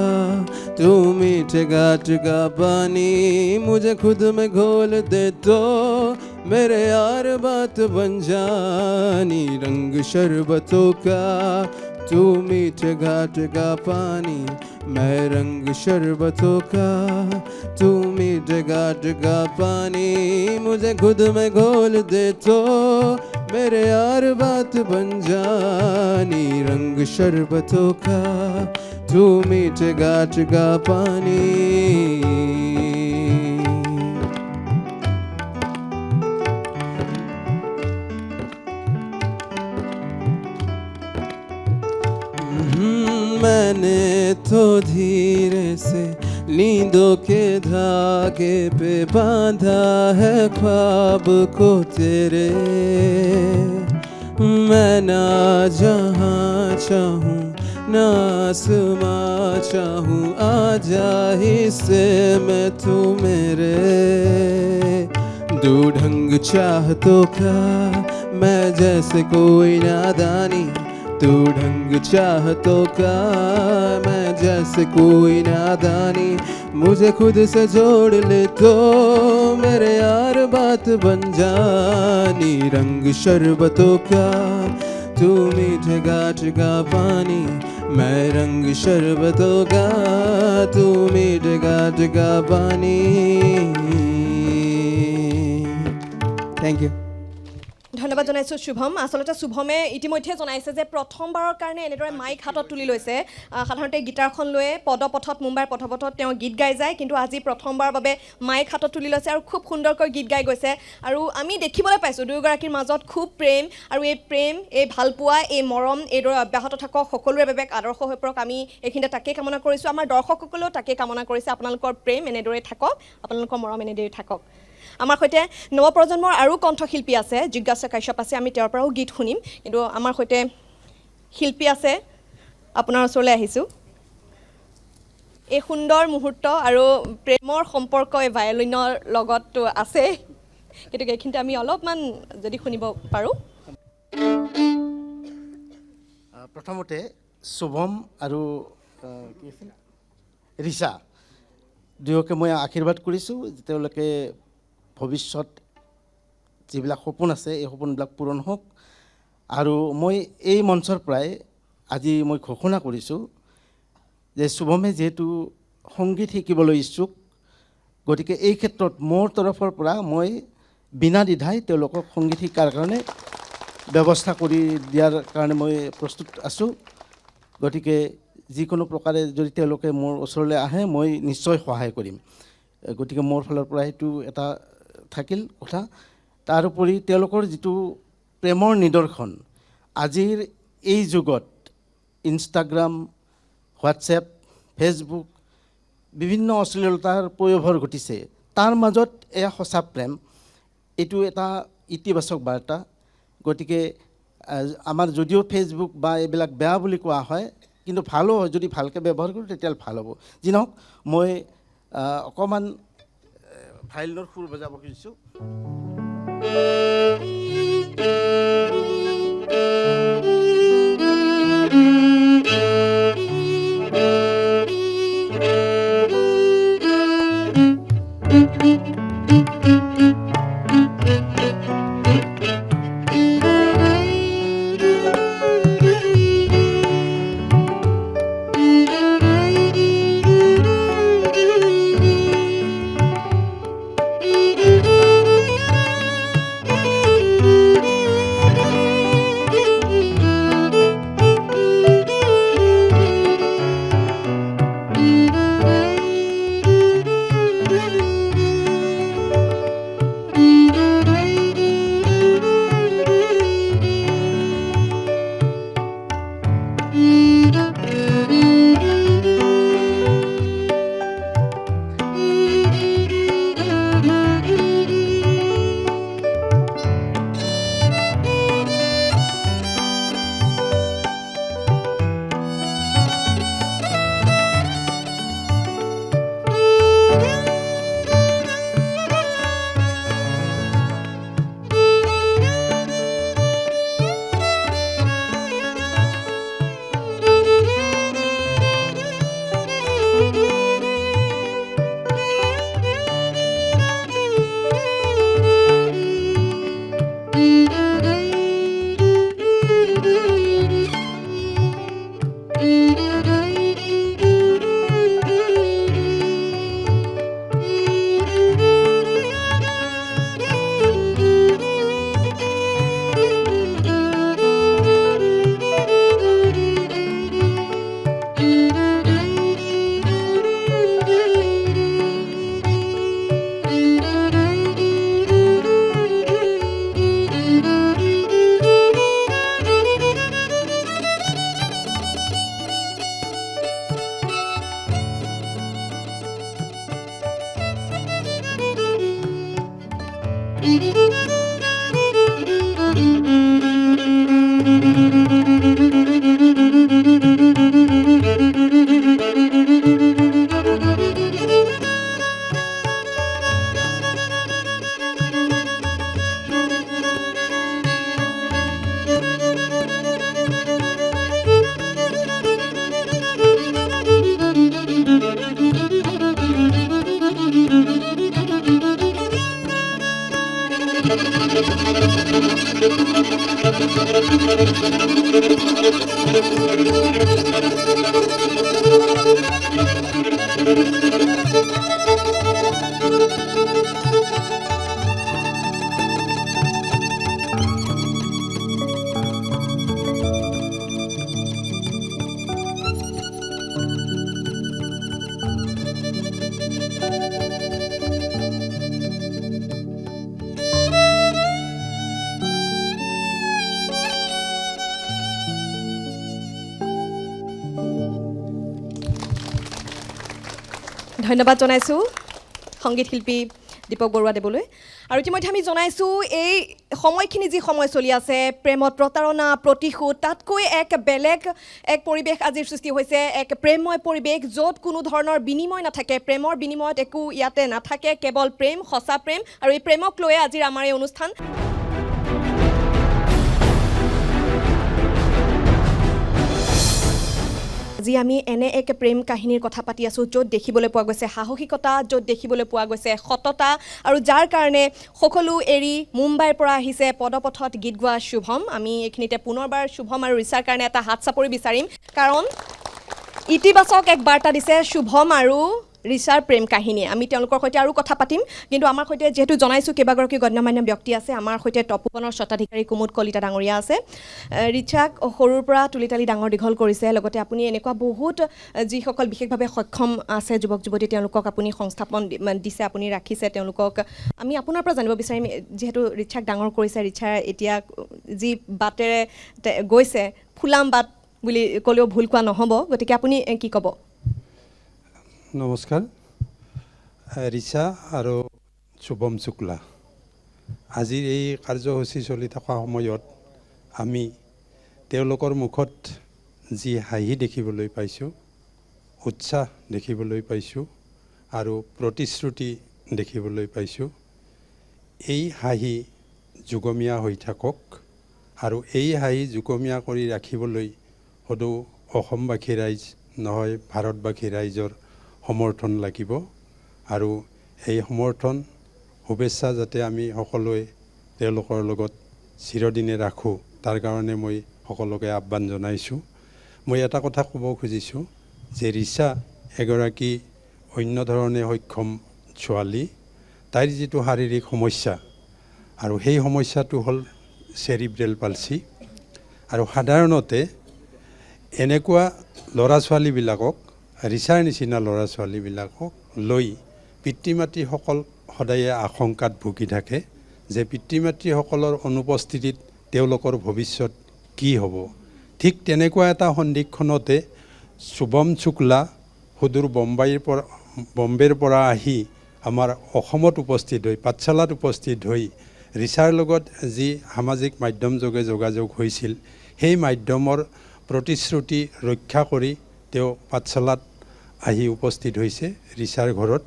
तू मीठे घाट का पानी मुझे खुद में घोल दे तो मेरे यार बात बन जानी रंग शरबतों का तू मीठे घाट का पानी मैं रंग शरबतों का तू मीठे घाट का पानी मुझे खुद में घोल दे तो मेरे यार बात बन जानी रंग शरबतों का तू मीठे घाट का पानी मैंने तो धीरे से नींदों के धागे पे बांधा है ख्वाब को तेरे मैं ना जहाँ चाहूँ ना आसमां चाहूँ आ जा हिस्से में तू मेरे दो ढंग चाहतों का मैं जैसे कोई नादानी तू ढंग चाहतों का मैं जैसे कोई नादानी मुझे खुद से जोड़ ले तो मेरे यार बात बन जानी रंग शरबतों का तू मीठे घाट का पानी मैं रंग शरबतों का तू मीठे घाट का पानी थैंक यू ধন্যবাদ জনাইছোঁ শুভম আচলতে শুভমে ইতিমধ্যে জনাইছে যে প্ৰথমবাৰৰ কাৰণে এনেদৰে মাইক হাতত তুলি লৈছে সাধাৰণতে গীটাৰখন লৈ পদপথত মুম্বাইৰ পদপথত তেওঁ গীত গাই যায় কিন্তু আজি প্ৰথমবাৰৰ বাবে মাইক হাতত তুলি লৈছে আৰু খুব সুন্দৰকৈ গীত গাই গৈছে আৰু আমি দেখিবলৈ পাইছোঁ দুয়োগৰাকীৰ মাজত খুব প্ৰেম আৰু এই প্ৰেম এই ভালপোৱা এই মৰম এইদৰে অব্যাহত থাকক সকলোৰে বাবে আদৰ্শ হৈ পৰক আমি এইখিনিতে তাকে কামনা কৰিছোঁ আমাৰ দৰ্শকসকলেও তাকে কামনা কৰিছে আপোনালোকৰ প্ৰেম এনেদৰে থাকক আপোনালোকৰ মৰম এনেদৰে থাকক আমাৰ সৈতে নৱপ্ৰজন্মৰ আৰু কণ্ঠশিল্পী আছে জিজ্ঞাসা কাশ্যপ আছে আমি তেওঁৰ পৰাও গীত শুনিম কিন্তু আমাৰ সৈতে শিল্পী আছে আপোনাৰ ওচৰলৈ আহিছোঁ এই সুন্দৰ মুহূৰ্ত আৰু প্ৰেমৰ সম্পৰ্ক এই ভায়লিনৰ লগততো আছে গতিকে এইখিনিতে আমি অলপমান যদি শুনিব পাৰোঁ প্ৰথমতে শুভম আৰু কি আছিল ৰিচা দুয়োকে মই আশীৰ্বাদ কৰিছোঁ যে তেওঁলোকে ভৱিষ্যত যিবিলাক সপোন আছে এই সপোনবিলাক পূৰণ হওক আৰু মই এই মঞ্চৰ পৰাই আজি মই ঘোষণা কৰিছোঁ যে শুভমে যিহেতু সংগীত শিকিবলৈ ইচ্ছুক গতিকে এই ক্ষেত্ৰত মোৰ তৰফৰ পৰা মই বিনা দ্বিধাই তেওঁলোকক সংগীত শিকাৰ কাৰণে ব্যৱস্থা কৰি দিয়াৰ কাৰণে মই প্ৰস্তুত আছোঁ গতিকে যিকোনো প্ৰকাৰে যদি তেওঁলোকে মোৰ ওচৰলৈ আহে মই নিশ্চয় সহায় কৰিম গতিকে মোৰ ফালৰ পৰা সেইটো এটা থাকিল কথা তাৰোপৰি তেওঁলোকৰ যিটো প্ৰেমৰ নিদৰ্শন আজিৰ এই যুগত ইনষ্টাগ্ৰাম হোৱাটছএপ ফেচবুক বিভিন্ন অশ্লীলতাৰ পয়োভৰ ঘটিছে তাৰ মাজত এয়া সঁচা প্ৰেম এইটো এটা ইতিবাচক বাৰ্তা গতিকে আমাৰ যদিও ফেচবুক বা এইবিলাক বেয়া বুলি কোৱা হয় কিন্তু ভালো হয় যদি ভালকৈ ব্যৱহাৰ কৰোঁ তেতিয়াহ'লে ভাল হ'ব যি নহওক মই অকণমান ভায়লিনৰ সুৰ বজাব খুজিছোঁ ধন্যবাদ জনাইছোঁ সংগীত শিল্পী দীপক বৰুৱাদেৱলৈ আৰু ইতিমধ্যে আমি জনাইছোঁ এই সময়খিনি যি সময় চলি আছে প্ৰেমত প্ৰতাৰণা প্ৰতিশোধ তাতকৈ এক বেলেগ এক পৰিৱেশ আজিৰ সৃষ্টি হৈছে এক প্ৰেমময় পৰিৱেশ য'ত কোনো ধৰণৰ বিনিময় নাথাকে প্ৰেমৰ বিনিময়ত একো ইয়াতে নাথাকে কেৱল প্ৰেম সঁচা প্ৰেম আৰু এই প্ৰেমক লৈয়ে আজিৰ আমাৰ এই অনুষ্ঠান আজি আমি এনে এক প্ৰেম কাহিনীৰ কথা পাতি আছোঁ য'ত দেখিবলৈ পোৱা গৈছে সাহসিকতা য'ত দেখিবলৈ পোৱা গৈছে সততা আৰু যাৰ কাৰণে সকলো এৰি মুম্বাইৰ পৰা আহিছে পদপথত গীত গোৱা শুভম আমি এইখিনিতে পুনৰবাৰ শুভম আৰু ৰিচাৰ কাৰণে এটা হাত চাপৰি বিচাৰিম কাৰণ ইতিবাচক এক বাৰ্তা দিছে শুভম আৰু ৰিচাৰ প্ৰেম কাহিনী আমি তেওঁলোকৰ সৈতে আৰু কথা পাতিম কিন্তু আমাৰ সৈতে যেহেতু জনাইছোঁ কেইবাগৰাকী গণ্যমান্য ব্যক্তি আছে আমাৰ সৈতে তপোবনৰ স্বত্বাধিকাৰী কুমুদ কলিতা ডাঙৰীয়া আছে ৰিচাক সৰুৰ পৰা তুলি তালি ডাঙৰ দীঘল কৰিছে লগতে আপুনি এনেকুৱা বহুত যিসকল বিশেষভাৱে সক্ষম আছে যুৱক যুৱতী তেওঁলোকক আপুনি সংস্থাপন দিছে আপুনি ৰাখিছে তেওঁলোকক আমি আপোনাৰ পৰা জানিব বিচাৰিম যিহেতু ৰিচাক ডাঙৰ কৰিছে ৰিচাৰ এতিয়া যি বাটেৰে গৈছে ফুলাম বাট বুলি ক'লেও ভুল কোৱা নহ'ব গতিকে আপুনি কি ক'ব নমস্কাৰ ৰিচা আৰু শুভম শুক্লা আজিৰ এই কাৰ্যসূচী চলি থকা সময়ত আমি তেওঁলোকৰ মুখত যি হাঁহি দেখিবলৈ পাইছোঁ উৎসাহ দেখিবলৈ পাইছোঁ আৰু প্ৰতিশ্ৰুতি দেখিবলৈ পাইছোঁ এই হাঁহি যুগমীয়া হৈ থাকক আৰু এই হাঁহি যুগমীয়া কৰি ৰাখিবলৈ সদৌ অসমবাসী ৰাইজ নহয় ভাৰতবাসী ৰাইজৰ সমৰ্থন লাগিব আৰু এই সমৰ্থন শুভেচ্ছা যাতে আমি সকলোৱে তেওঁলোকৰ লগত চিৰদিনে ৰাখোঁ তাৰ কাৰণে মই সকলোকে আহ্বান জনাইছোঁ মই এটা কথা ক'ব খুজিছোঁ যে ৰিচা এগৰাকী অন্য ধৰণে সক্ষম ছোৱালী তাইৰ যিটো শাৰীৰিক সমস্যা আৰু সেই সমস্যাটো হ'ল চেৰিব্ৰেল পালচি আৰু সাধাৰণতে এনেকুৱা ল'ৰা ছোৱালীবিলাকক ৰিচাৰ নিচিনা ল'ৰা ছোৱালীবিলাকক লৈ পিতৃ মাতৃসকল সদায়ে আশংকাত ভুগি থাকে যে পিতৃ মাতৃসকলৰ অনুপস্থিতিত তেওঁলোকৰ ভৱিষ্যত কি হ'ব ঠিক তেনেকুৱা এটা সন্দিক্ষণতে শুভম শুক্লা সুদূৰ বম্বেৰ পৰা আহি আমাৰ অসমত উপস্থিত হৈ পাঠশালাত উপস্থিত হৈ ৰিচাৰ লগত যি সামাজিক মাধ্যম যোগে যোগাযোগ হৈছিল সেই মাধ্যমৰ প্ৰতিশ্ৰুতি ৰক্ষা কৰি তেওঁ পাঠশালাত আহি উপস্থিত হৈছে ৰিচাৰ ঘৰত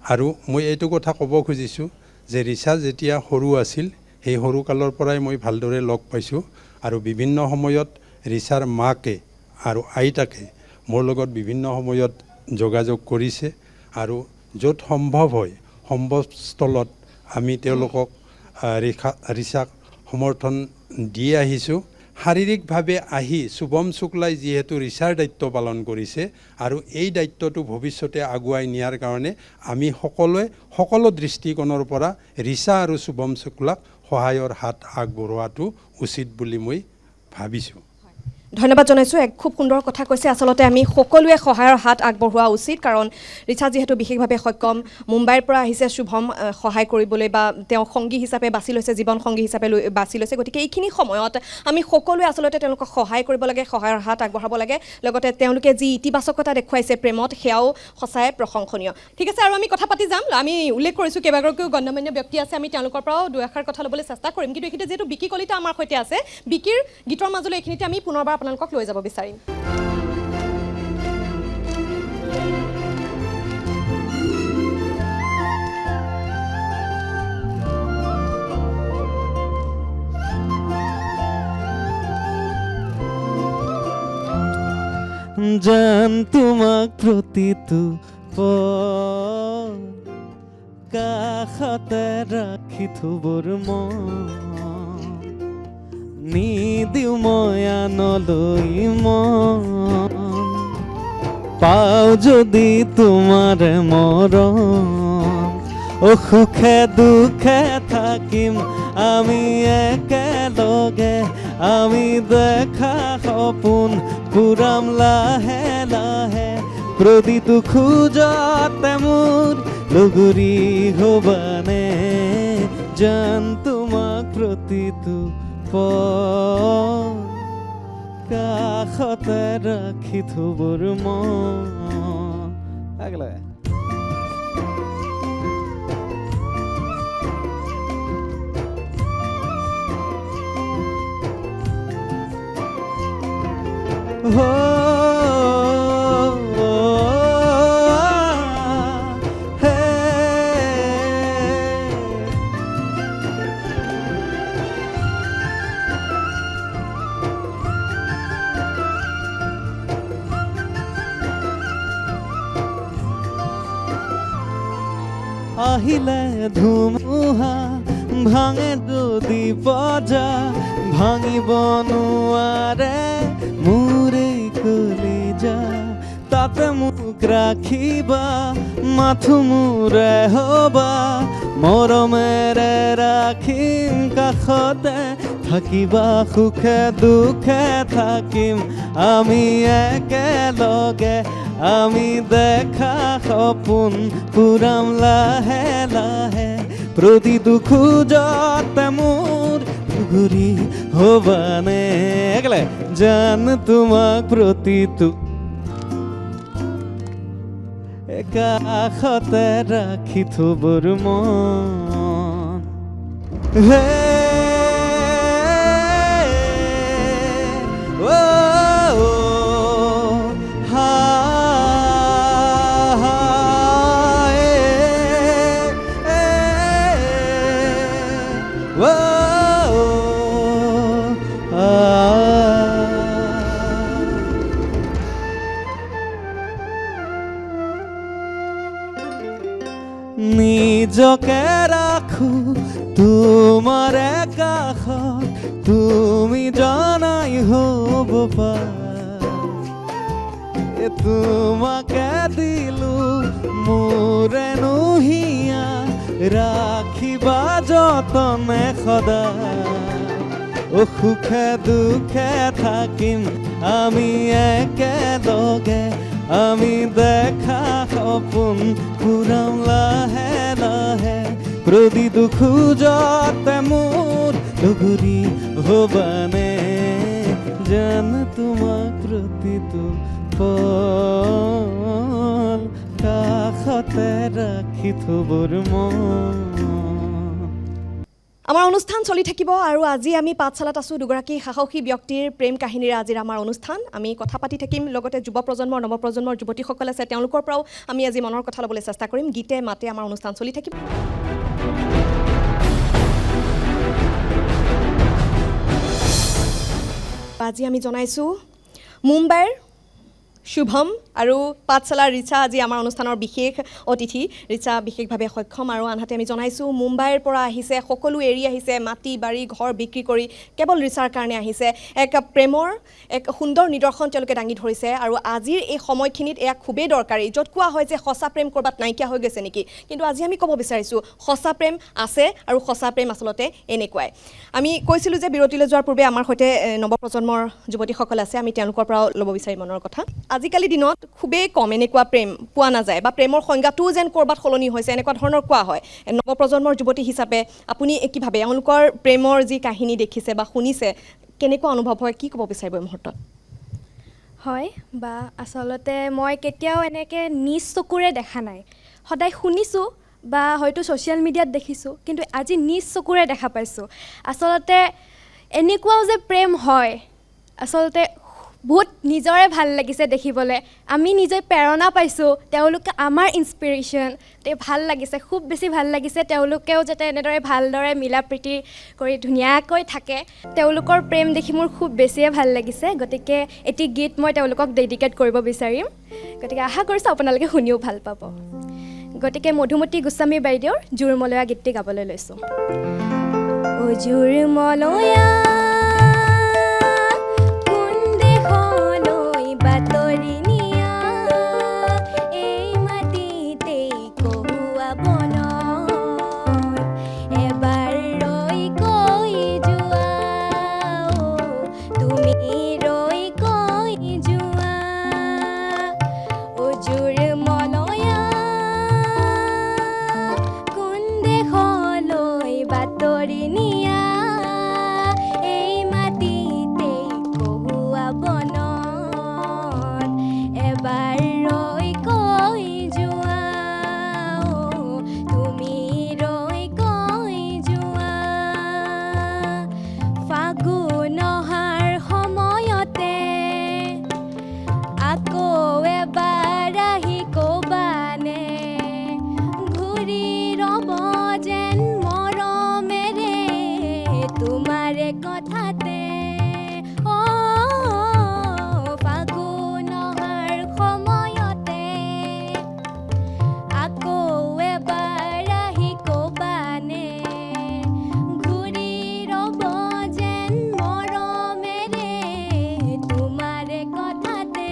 আৰু মই এইটো কথা ক'ব খুজিছোঁ যে ৰিচা যেতিয়া সৰু আছিল সেই সৰুকালৰ পৰাই মই ভালদৰে লগ পাইছোঁ আৰু বিভিন্ন সময়ত ৰিচাৰ মাকে আৰু আইতাকে মোৰ লগত বিভিন্ন সময়ত যোগাযোগ কৰিছে আৰু য'ত সম্ভৱ হয় সম্ভৱস্থলত আমি তেওঁলোকক ৰিচাক সমৰ্থন দি আহিছোঁ শাৰীৰিকভাৱে আহি শুভম শুক্লাই যিহেতু ৰিচাৰ দায়িত্ব পালন কৰিছে আৰু এই দায়িত্বটো ভৱিষ্যতে আগুৱাই নিয়াৰ কাৰণে আমি সকলোৱে সকলো দৃষ্টিকোণৰ পৰা ৰিচা আৰু শুভম শুক্লাক সহায়ৰ হাত আগবঢ়োৱাটো উচিত বুলি মই ভাবিছোঁ ধন্যবাদ জনাইছোঁ এক খুব সুন্দৰ কথা কৈছে আচলতে আমি সকলোৱে সহায়ৰ হাত আগবঢ়োৱা উচিত কাৰণ ৰিচা যিহেতু বিশেষভাৱে সক্ষম মুম্বাইৰ পৰা আহিছে শুভম সহায় কৰিবলৈ বা তেওঁ সংগী হিচাপে বাছি লৈছে জীৱন সংগী হিচাপে বাছি লৈছে গতিকে এইখিনি সময়ত আমি সকলোৱে আচলতে তেওঁলোকক সহায় কৰিব লাগে সহায়ৰ হাত আগবঢ়াব লাগে লগতে তেওঁলোকে যি ইতিবাচকতা দেখুৱাইছে প্ৰেমত সেয়াও সঁচাই প্ৰশংসনীয় ঠিক আছে আৰু আমি কথা পাতি যাম আমি উল্লেখ কৰিছোঁ কেইবাগৰাকীও গণ্যমান্য ব্যক্তি আছে আমি তেওঁলোকৰ পৰাও দুই এষাৰ কথা ল'বলৈ চেষ্টা কৰিম কিন্তু এইখিনিতে যিহেতু বিকি কলিতা আমাৰ সৈতে আছে বিকিৰ গীতৰ মাজলৈ এইখিনিতে আমি পুনৰবাৰ আপোনালোকক লৈ যাব বিচাৰিম জান তোমাক প্ৰতিটো কাষতে ৰাখি থবৰ মন নিদিওঁ মই আনলৈ মন পাওঁ যদি তোমাৰ মৰম অসুখে দুখে থাকিম আমি একেলগে আমি দেখা সপোন পুৰাম লাহে লাহে প্ৰতিটো খোজতে মোৰ লগৰী হবানে জান তোমাক প্ৰতিটো কাষতে ৰাখি থবৰ মন আহিলে ধুমুহা ভাঙে যদি পজা ভাঙিব নোৱাৰে মোৰে কলিজা তাতে মোক ৰাখিবা মাথো মোৰে হবা মৰমেৰে ৰাখিম কাষতে থাকিবা সুখে দুখে থাকিম আমি একেলগে আমি দেখা সপোন পুৰাম লাহে লাহে প্ৰতিটো খোজতে মোৰ ঘূৰি হবানে একলে জান তোমাক প্ৰতিটো কাষতে ৰাখি থবৰ মন হে নিজকে ৰাখো তোমাৰে কাষত তুমি জনাই হ'ব পাৰে তোমাকে দিলো মোৰে নুহিয়া ৰাখিবা যতনে সদায় সুখে দুখে থাকিম আমি একেলগে আমি দেখা সপোন পুৰাম লাহে লাহে প্ৰতিটো খোজতে মোৰ ঘূৰি হবানে জান তোমাক প্ৰতিটো পল কাষতে ৰাখি থবৰ মন আমাৰ অনুষ্ঠান চলি থাকিব আৰু আজি আমি পাঠশালাত আছোঁ দুগৰাকী সাহসী ব্যক্তিৰ প্ৰেম কাহিনীৰে আজিৰ আমাৰ অনুষ্ঠান আমি কথা পাতি থাকিম লগতে যুৱ প্ৰজন্মৰ নৱপ্ৰজন্মৰ যুৱতীসকল আছে তেওঁলোকৰ পৰাও আমি আজি মনৰ কথা ল'বলৈ চেষ্টা কৰিম গীতে মাতে আমাৰ অনুষ্ঠান চলি থাকিব আজি আমি জনাইছোঁ মুম্বাইৰ শুভম আৰু পাঠশালাৰ ৰিচা আজি আমাৰ অনুষ্ঠানৰ বিশেষ অতিথি ৰিচা বিশেষভাৱে সক্ষম আৰু আনহাতে আমি জনাইছোঁ মুম্বাইৰ পৰা আহিছে সকলো এৰি আহিছে মাটি বাৰী ঘৰ বিক্ৰী কৰি কেৱল ৰিচাৰ কাৰণে আহিছে এক প্ৰেমৰ এক সুন্দৰ নিদৰ্শন তেওঁলোকে দাঙি ধৰিছে আৰু আজিৰ এই সময়খিনিত এয়া খুবেই দৰকাৰী য'ত কোৱা হয় যে সঁচা প্ৰেম ক'ৰবাত নাইকিয়া হৈ গৈছে নেকি কিন্তু আজি আমি ক'ব বিচাৰিছোঁ সঁচা প্ৰেম আছে আৰু সঁচা প্ৰেম আচলতে এনেকুৱাই আমি কৈছিলোঁ যে বিৰতিলৈ যোৱাৰ পূৰ্বে আমাৰ সৈতে নৱপ্ৰজন্মৰ যুৱতীসকল আছে আমি তেওঁলোকৰ পৰাও ল'ব বিচাৰিম মনৰ কথা আজিকালি দিনত খুবেই কম এনেকুৱা প্ৰেম পোৱা নাযায় বা প্ৰেমৰ সংজ্ঞাটোও যেন ক'ৰবাত সলনি হৈছে এনেকুৱা ধৰণৰ কোৱা হয় নৱপ্ৰজন্মৰ যুৱতী হিচাপে আপুনি কি ভাবে এওঁলোকৰ প্ৰেমৰ যি কাহিনী দেখিছে বা শুনিছে কেনেকুৱা অনুভৱ হয় কি ক'ব বিচাৰিব এই মুহূৰ্তত হয় বা আচলতে মই কেতিয়াও এনেকৈ নিজ চকুৰে দেখা নাই সদায় শুনিছোঁ বা হয়তো ছ'চিয়েল মিডিয়াত দেখিছোঁ কিন্তু আজি নিজ চকুৰে দেখা পাইছোঁ আচলতে এনেকুৱাও যে প্ৰেম হয় আচলতে বহুত নিজৰে ভাল লাগিছে দেখিবলৈ আমি নিজে প্ৰেৰণা পাইছোঁ তেওঁলোকে আমাৰ ইনস্পিৰেশ্যন ভাল লাগিছে খুব বেছি ভাল লাগিছে তেওঁলোকেও যাতে এনেদৰে ভালদৰে মিলা প্ৰীতি কৰি ধুনীয়াকৈ থাকে তেওঁলোকৰ প্ৰেম দেখি মোৰ খুব বেছিয়ে ভাল লাগিছে গতিকে এটি গীত মই তেওঁলোকক ডেডিকেট কৰিব বিচাৰিম গতিকে আশা কৰিছোঁ আপোনালোকে শুনিও ভাল পাব গতিকে মধুমতী গোস্বামী বাইদেউৰ জোৰমলয়া গীতটি গাবলৈ লৈছোঁ অ জোৰমলয়া কথাতে ফাগুন অহাৰ সময়তে আকৌ এবাৰ আহি কবানে ঘূৰি ৰ'ব যেন মৰমেৰে তোমাৰে কথাতে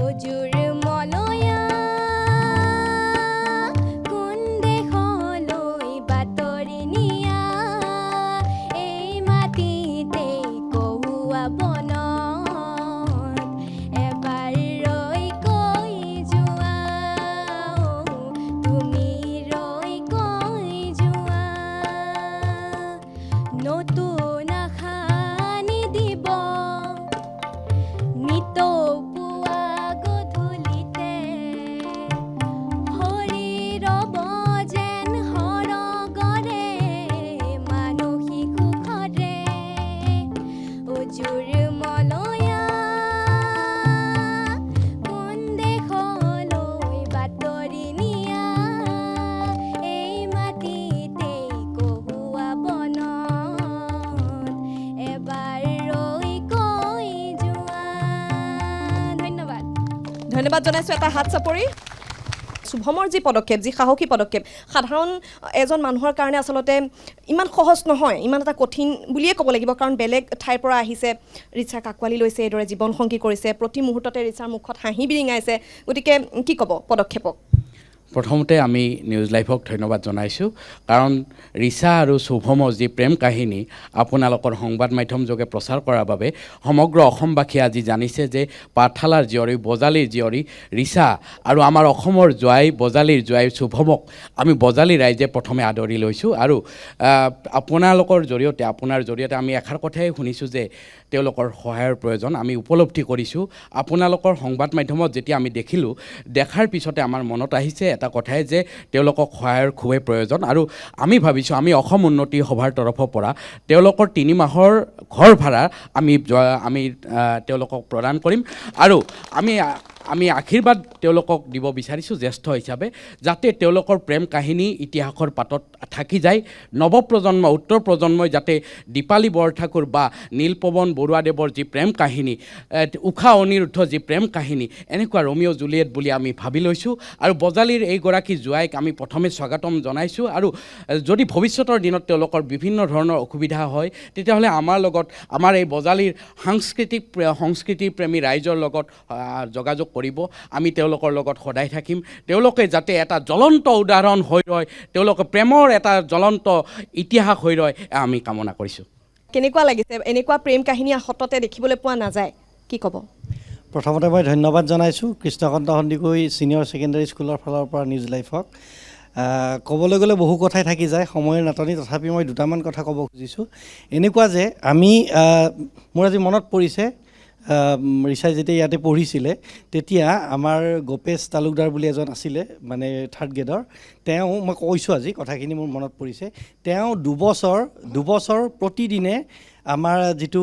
অজুৰ মলয়া কোন দেশলৈ বাতৰি নিয়া এই মাটিতে কহুৱা বনত এবাৰ ৰৈ কৈ যোৱা তুমি ৰৈ কৈ যোৱা নতুন আশা নিদিব নিত পুৱা গধূলিতে হৰি ৰ'ব যেন সৰগৰে মানসিক সুখৰে অজুৰ মলয়া কোন দেশলৈ বাতৰি নিয়া এই মাটিতে কহুৱা বনত এবাৰ ৰৈ কৈ যোৱা ধন্যবাদ ধন্যবাদ জনাইছোঁ এটা হাত চাপৰি শুভমৰ যি পদক্ষেপ যি সাহসী পদক্ষেপ সাধাৰণ এজন মানুহৰ কাৰণে আচলতে ইমান সহজ নহয় ইমান এটা কঠিন বুলিয়ে ক'ব লাগিব কাৰণ বেলেগ ঠাইৰ পৰা আহিছে ৰিচাক আঁকোৱালি লৈছে এইদৰে জীৱনসংগী কৰিছে প্ৰতি মুহূৰ্ততে ৰিচাৰ মুখত হাঁহি বিৰিঙাইছে গতিকে কি ক'ব পদক্ষেপক প্ৰথমতে আমি নিউজ লাইভক ধন্যবাদ জনাইছোঁ কাৰণ ৰিচা আৰু শুভমৰ যি প্ৰেম কাহিনী আপোনালোকৰ সংবাদ মাধ্যম যোগে প্ৰচাৰ কৰাৰ বাবে সমগ্ৰ অসমবাসীয়ে আজি জানিছে যে পাঠশালাৰ জীয়ৰী বজালীৰ জীয়ৰী ৰিচা আৰু আমাৰ অসমৰ জোৱাই বজালীৰ জোৱাই শুভমক আমি বজালী ৰাইজে প্ৰথমে আদৰি লৈছোঁ আৰু আপোনালোকৰ জৰিয়তে আপোনাৰ জৰিয়তে আমি এষাৰ কথাই শুনিছোঁ যে তেওঁলোকৰ সহায়ৰ প্ৰয়োজন আমি উপলব্ধি কৰিছোঁ আপোনালোকৰ সংবাদ মাধ্যমত যেতিয়া আমি দেখাৰ পিছতে আমাৰ মনত আহিছে এটা কথাই যে তেওঁলোকক সহায়ৰ খুবেই প্ৰয়োজন আৰু আমি ভাবিছোঁ আমি অসম উন্নতি সভাৰ তৰফৰ পৰা তেওঁলোকৰ 3 মাহৰ ঘৰ ভাড়া আমি তেওঁলোকক প্ৰদান কৰিম আৰু আমি আশীৰ্বাদ তেওঁলোকক দিব বিচাৰিছোঁ জ্যেষ্ঠ হিচাপে যাতে তেওঁলোকৰ প্ৰেম কাহিনী ইতিহাসৰ পাতত থাকি যায় নৱপ্ৰজন্ম উত্তৰ প্ৰজন্মই যাতে দীপালী বৰঠাকুৰ বা নীলপৱন বৰুৱাদেৱৰ যি প্ৰেম কাহিনী উষা অনিৰুদ্ধ যি প্ৰেম কাহিনী এনেকুৱা ৰমিঅ' জুলিয়েট বুলি আমি ভাবি লৈছোঁ আৰু বজালীৰ এইগৰাকী জোৱাইক আমি প্ৰথমে স্বাগতম জনাইছোঁ আৰু যদি ভৱিষ্যতৰ দিনত তেওঁলোকৰ বিভিন্ন ধৰণৰ অসুবিধা হয় তেতিয়াহ'লে আমাৰ লগত আমাৰ এই বজালীৰ সংস্কৃতি প্ৰেমী ৰাইজৰ লগত যোগাযোগ কৰিব আমি তেওঁলোকৰ লগত সদায় থাকিম তেওঁলোকে যাতে এটা জ্বলন্ত উদাহৰণ হৈ ৰয় তেওঁলোকে প্ৰেমৰ এটা জ্বলন্ত ইতিহাস হৈ ৰয় আমি কামনা কৰিছোঁ কেনেকুৱা লাগিছে এনেকুৱা প্ৰেম কাহিনী সততে দেখিবলৈ পোৱা নাযায় কি ক'ব প্ৰথমতে মই ধন্যবাদ জনাইছোঁ কৃষ্ণকান্ত সন্দিকৈ ছিনিয়ৰ ছেকেণ্ডেৰী স্কুলৰ ফালৰ পৰা নিউজ লাইভক ক'বলৈ গ'লে বহু কথাই থাকি যায় সময়ৰ নাটনি তথাপি মই দুটামান কথা ক'ব খুজিছোঁ এনেকুৱা যে আমি মোৰ আজি মনত পৰিছে ৰিচাই যেতিয়া ইয়াতে পঢ়িছিলে তেতিয়া আমাৰ গোপেশ তালুকদাৰ বুলি এজন আছিলে মানে 3rd গ্ৰেডৰ তেওঁ মই কৈছোঁ আজি কথাখিনি মোৰ মনত পৰিছে তেওঁ দুবছৰ প্ৰতিদিনে আমাৰ যিটো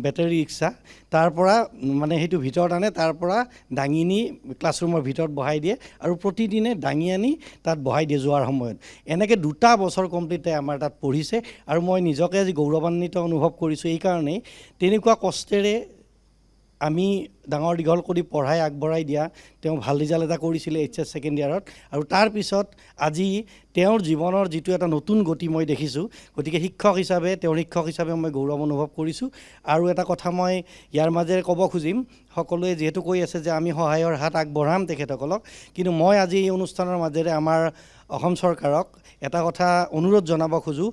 বেটাৰী ৰিক্সা তাৰ পৰা মানে সেইটো ভিতৰত আনে তাৰ পৰা দাঙি নি ক্লাছৰুমৰ ভিতৰত বহাই দিয়ে আৰু প্ৰতিদিনে দাঙি আনি তাত বহাই দিয়ে যোৱাৰ সময়ত এনেকৈ 2টা বছৰ কমপ্লিট আমাৰ তাত পঢ়িছে আৰু মই নিজকে আজি গৌৰৱান্বিত অনুভৱ কৰিছোঁ এইকাৰণেই তেনেকুৱা কষ্টেৰে আমি ডাঙৰ দীঘল কৰি পঢ়াই আগবঢ়াই দিয়া তেওঁ ভাল ৰিজাল্ট এটা কৰিছিলে HS ছেকেণ্ড ইয়াৰত আৰু তাৰপিছত আজি তেওঁৰ জীৱনৰ যিটো এটা নতুন গতি মই দেখিছোঁ গতিকে শিক্ষক হিচাপে মই গৌৰৱ অনুভৱ কৰিছোঁ আৰু এটা কথা মই ইয়াৰ মাজেৰে ক'ব খুজিম সকলোৱে যিহেতু কৈ আছে যে আমি সহায়ৰ হাত আগবঢ়াম তেখেতসকলক কিন্তু মই আজি এই অনুষ্ঠানৰ মাজেৰে আমাৰ অসম চৰকাৰক এটা কথা অনুৰোধ জনাব খোজোঁ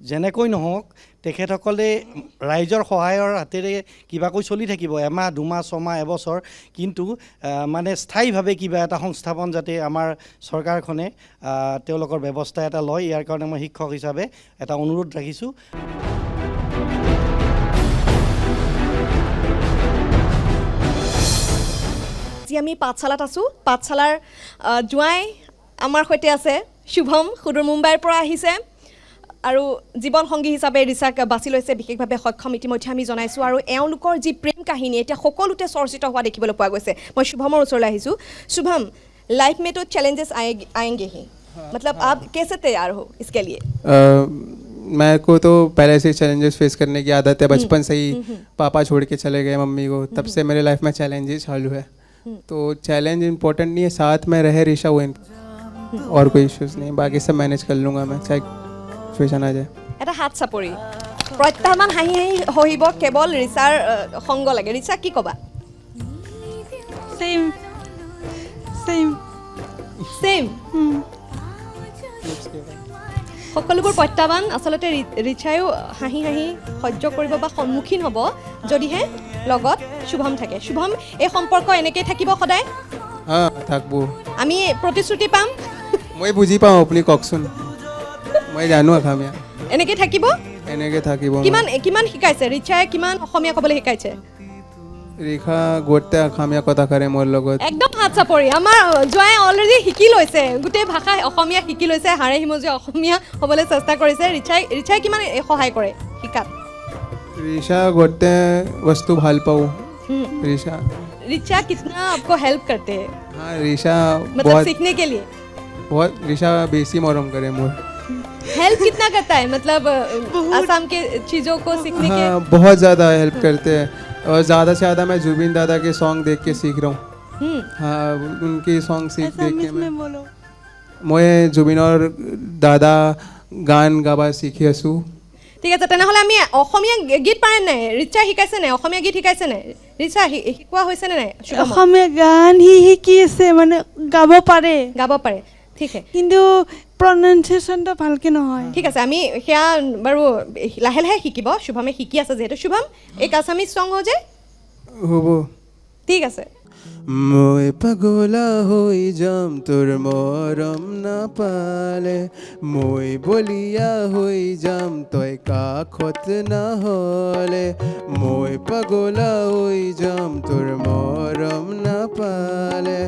যেনেকৈ নহওক তেখেতসকলে ৰাইজৰ সহায়ৰ হাতেৰে কিবাকৈ চলি থাকিব এমাহ 2 মাহ 6 মাহ এবছৰ কিন্তু মানে স্থায়ীভাৱে কিবা এটা সংস্থাপন যাতে আমাৰ চৰকাৰখনে তেওঁলোকৰ ব্যৱস্থা এটা লয় ইয়াৰ কাৰণে মই শিক্ষক হিচাপে এটা অনুৰোধ ৰাখিছোঁ আজি আমি পাঠশালাত আছোঁ পাঠশালাৰ জোৱাই আমাৰ সৈতে আছে শুভম সুদূৰ মুম্বাইৰ পৰা আহিছে আৰু জীৱন সংগী হিচাপে ৰিচাক বাছি লৈছে বিশেষভাৱে সক্ষম ইতিমধ্যে আমি জনাইছোঁ আৰু এওঁলোকৰ যি প্ৰেম কাহিনী এতিয়া সকলোতে চৰ্চিত হোৱা দেখিবলৈ পোৱা গৈছে মই শুভমৰ ওচৰলৈ আহিছোঁ শুভম लाइफ में तो चैलेंजेस आएंगे ही मतलब आप कैसे तैयार हो इसके लिए मेरे को तो पहले से चैलेंजेस फेस करने की आदत है, बचपन से ही पापा छोड़ के चले गए मम्मी को, तब से मेरे लाइफ में चैलेंजेस चालू है। तो चैलेंज इम्पोर्टेंट नहीं है, साथ में रहे ऋषा वो और कोई इश्यूज नहीं, बाकी सब मैनेज कर लूँगा मैं, चाहे सिचुएशन आ जाए। এটা হাত চাপৰি প্ৰত্যাহ্বান হাঁহি হাঁহি সহিব কেৱল ৰিচাৰ সংগ লাগে। ৰিচা কি ক'বা? सेम सेम ছেইম সকলোবোৰ প্ৰত্যাহ্বান আচলতে ৰিচায়ো হাঁহি হাঁহি সহ্য কৰিব বা সন্মুখীন হ'ব যদিহে লগত শুভম থাকে। শুভম, এই সম্পৰ্ক এনেকৈ থাকিব সদায়? हाँ থাকবো, আমি প্ৰতিশ্ৰুতি পাম মই বুজি পাওঁ আপুনি কওকচোন, মই জানো অসমীয়া, এনেকৈ থাকিব? এনেকৈ থাকিব। কিমান কিমান শিকাইছে ৰিচাই? কিমান অসমীয়া ক'বলৈ শিকাইছে? ৰেখা গোটেই অসমীয়া কথা কৰে মোৰ লগত। একদম হাত চাপৰি। আমাৰ জোৱাই অলৰেডি শিকি লৈছে, গোটেই ভাষা অসমীয়া শিকি লৈছে, হাড়ে হিমজুৱে অসমীয়া হ'বলৈ চেষ্টা কৰিছে। ৰিচাই কিমান সহায় কৰে শিকাত? ऋषा गोटे वस्तु भाल पाऊँ। ऋषा ऋचा कितना आपको हेल्प करते हैं? हाँ ऋषा मतलब बहुत सीखने के लिए ऋषा बेसी मरम करे मोर। हेल्प कितना करता है? मतलब आसाम के चीज़ों को सीखने के? हाँ बहुत ज़्यादा हेल्प करते हैं, और ज़्यादा से ज़्यादा मैं जुबिन दादा के सॉन्ग देख के सीख रहा हूँ। हाँ उनके सॉन्ग देख के मैं बोलो मैं जुबिन और दादा गान गाबा सीखी आছোঁ। ঠিক আছে, তেনেহ'লে আমি অসমীয়া গীত পাৰে নাই? ৰিচা শিকাইছে নাই? অসমীয়া গীত শিকাইছে নাই? ৰিচা শিকোৱা হৈছে নে নাই? অসমীয়া গান শিকি আছে, মানে গাব পাৰে, গাব পাৰে, ঠিক আছে, কিন্তু প্ৰনাউন্সিয়েশ্যনটো ভালকৈ নহয়। ঠিক আছে, আমি সেয়া বাৰু লাহে লাহে শিকিব। শুভমে শিকি আছে যিহেতু। শুভম, এক আছামিজ সং হৈ যায়? হ'ব, ঠিক আছে। মই পাগলা হৈ যাম তোৰ মৰম নাপালে, মই বলিয়া হৈ যাম তই কাষত নহ'লে, মই পাগলা হৈ যাম তোৰ মৰম নাপালে,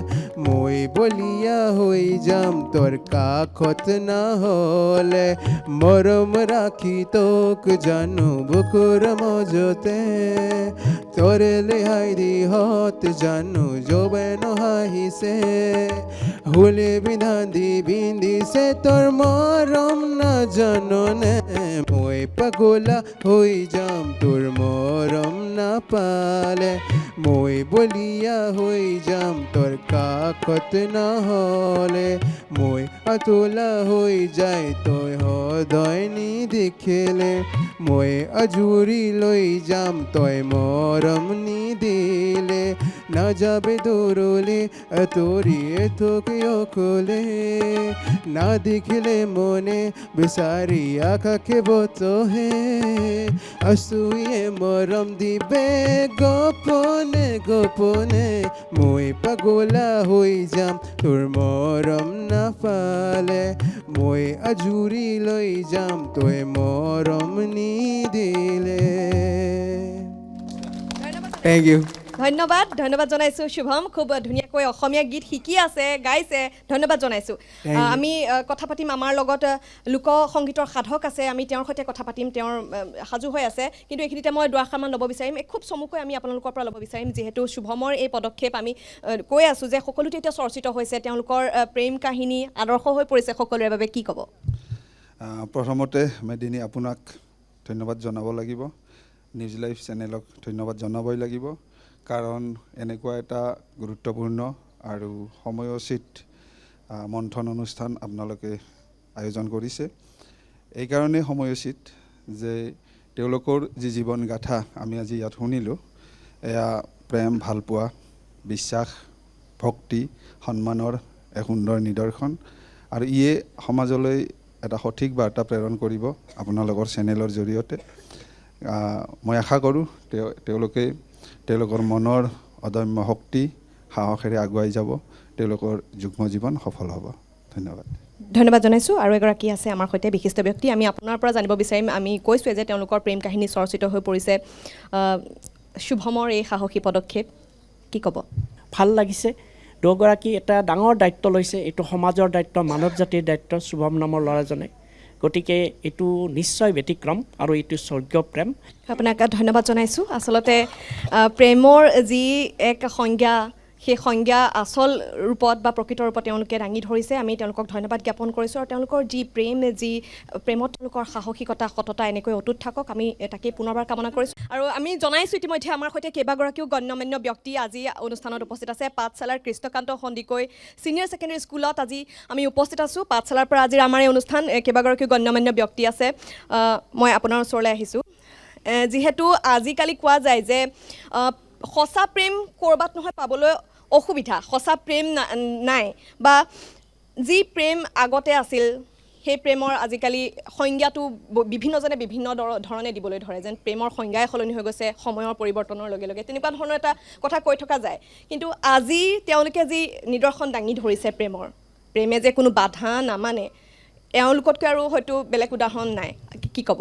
মই বলিয়া হৈ যাম তোৰ কাষত নহ'লে, মৰম ৰাখি তোক জানো বুকুৰ মাজতে, তোৰে লেহাই দিহত জানো যৌৱন হাঁহিছে, হুলে বিন্ধিছে তোৰ মৰম নাজাননে, মই পাগলা হৈ যাম তোৰ মৰম নাপালে, মই বলিয়া হৈ যাম তোৰ কাষত নহ'লে, মই অতলা হৈ যায় তই সদায় নিদেখিলে, মই আজুৰি লৈ যাম তই মৰম নিদিলে, নাযাবে দূৰলে তোৰিয়ে তোক অকলে, না দেখিলে মনে বিচাৰি আকাশে বতহে, আচুয়ে মৰম দিবে গোপনে গোপনে, মই পাগলা হৈ যাম তোৰ মৰম নাপালে, মই আজুৰি লৈ যাম তই মৰম নিদিলে। Thank you. ধন্যবাদ, ধন্যবাদ জনাইছোঁ শুভম। খুব ধুনীয়াকৈ অসমীয়া গীত শিকি আছে, গাইছে, ধন্যবাদ জনাইছোঁ। আমি কথা পাতিম, আমাৰ লগত লোক সংগীতৰ সাধক আছে, আমি তেওঁৰ সৈতে কথা পাতিম, তেওঁৰ সাজু হৈ আছে। কিন্তু এইখিনিতে মই দুআষাৰমান ল'ব বিচাৰিম, খুব চমুকৈ আমি আপোনালোকৰ পৰা ল'ব বিচাৰিম, যিহেতু শুভমৰ এই পদক্ষেপ আমি কৈ আছোঁ যে সকলোতে এতিয়া চৰ্চিত হৈছে, তেওঁলোকৰ প্ৰেম কাহিনী আদৰ্শ হৈ পৰিছে সকলোৰে বাবে, কি ক'ব? প্ৰথমতে মেদিনী আপোনাক ধন্যবাদ জনাব লাগিব, নিউজ লাইভ চেনেলক ধন্যবাদ জনাবই লাগিব, কাৰণ এনেকুৱা এটা গুৰুত্বপূৰ্ণ আৰু সময়োচিত মন্থন অনুষ্ঠান আপোনালোকে আয়োজন কৰিছে। এইকাৰণেই সময়োচিত যে তেওঁলোকৰ যি জীৱন গাথা আমি আজি ইয়াত শুনিলোঁ, এয়া প্ৰেম, ভালপোৱা, বিশ্বাস, ভক্তি, সন্মানৰ এক সুন্দৰ নিদৰ্শন, আৰু ইয়ে সমাজলৈ এটা সঠিক বাৰ্তা প্ৰেৰণ কৰিব আপোনালোকৰ চেনেলৰ জৰিয়তে। মই আশা কৰোঁ তেওঁলোকে তেওঁলোকৰ মনৰ অদম্য শক্তি, সাহসেৰে আগুৱাই যাব, তেওঁলোকৰ যুগ্ম জীৱন সফল হ'ব। ধন্যবাদ। ধন্যবাদ জনাইছোঁ। আৰু এগৰাকী আছে আমাৰ সৈতে বিশিষ্ট ব্যক্তি, আমি আপোনাৰ পৰা জানিব বিচাৰিম, আমি কৈছোঁৱে যে তেওঁলোকৰ প্ৰেম কাহিনী চৰ্চিত হৈ পৰিছে, শুভমৰ এই সাহসী পদক্ষেপ, কি ক'ব? ভাল লাগিছে, দুগৰাকী এটা ডাঙৰ দায়িত্ব লৈছে, এইটো সমাজৰ দায়িত্ব, মানৱ জাতিৰ দায়িত্ব, শুভম নামৰ ল'ৰাজনে, গতিকে এইটো নিশ্চয় ব্যতিক্ৰম আৰু এইটো স্বৰ্গীয় প্ৰেম। আপোনাক ধন্যবাদ জনাইছোঁ। আচলতে প্ৰেমৰ যি এক সংজ্ঞা, সেই সংজ্ঞা আচল ৰূপত বা প্ৰকৃত ৰূপত তেওঁলোকে দাঙি ধৰিছে আমি তেওঁলোকক ধন্যবাদ জ্ঞাপন কৰিছোঁ আৰু তেওঁলোকৰ যি প্ৰেমত তেওঁলোকৰ সাহসিকতা সততা এনেকৈ অটুট থাকক আমি তাকেই পুনৰবাৰ কামনা কৰিছোঁ আৰু আমি জনাইছোঁ ইতিমধ্যে আমাৰ সৈতে কেইবাগৰাকীও গণ্যমান্য ব্যক্তি আজি অনুষ্ঠানত উপস্থিত আছে পাঠশালাৰ কৃষ্ণকান্ত সন্দিকৈ ছিনিয়ৰ ছেকেণ্ডেৰী স্কুলত আজি আমি উপস্থিত আছোঁ পাঠশালাৰ পৰা আজিৰ আমাৰ এই অনুষ্ঠান কেইবাগৰাকীও গণ্যমান্য ব্যক্তি আছে মই আপোনাৰ ওচৰলৈ আহিছোঁ যিহেতু আজিকালি কোৱা যায় যে সঁচা প্ৰেম ক'ৰবাত নহয় পাবলৈ অসুবিধা সঁচা প্ৰেম নাই বা যি প্ৰেম আগতে আছিল সেই প্ৰেমৰ আজিকালি সংজ্ঞাটো বিভিন্নজনে বিভিন্ন ধৰণে দিবলৈ ধৰে যেন প্ৰেমৰ সংজ্ঞাই সলনি হৈ গৈছে সময়ৰ পৰিৱৰ্তনৰ লগে লগে তেনেকুৱা ধৰণৰ এটা কথা কৈ থকা যায় কিন্তু আজি তেওঁলোকে যি নিদৰ্শন দাঙি ধৰিছে প্ৰেমে যে কোনো বাধা নামানে এওঁলোকতকৈ আৰু হয়তো বেলেগ উদাহৰণ নাই কি ক'ব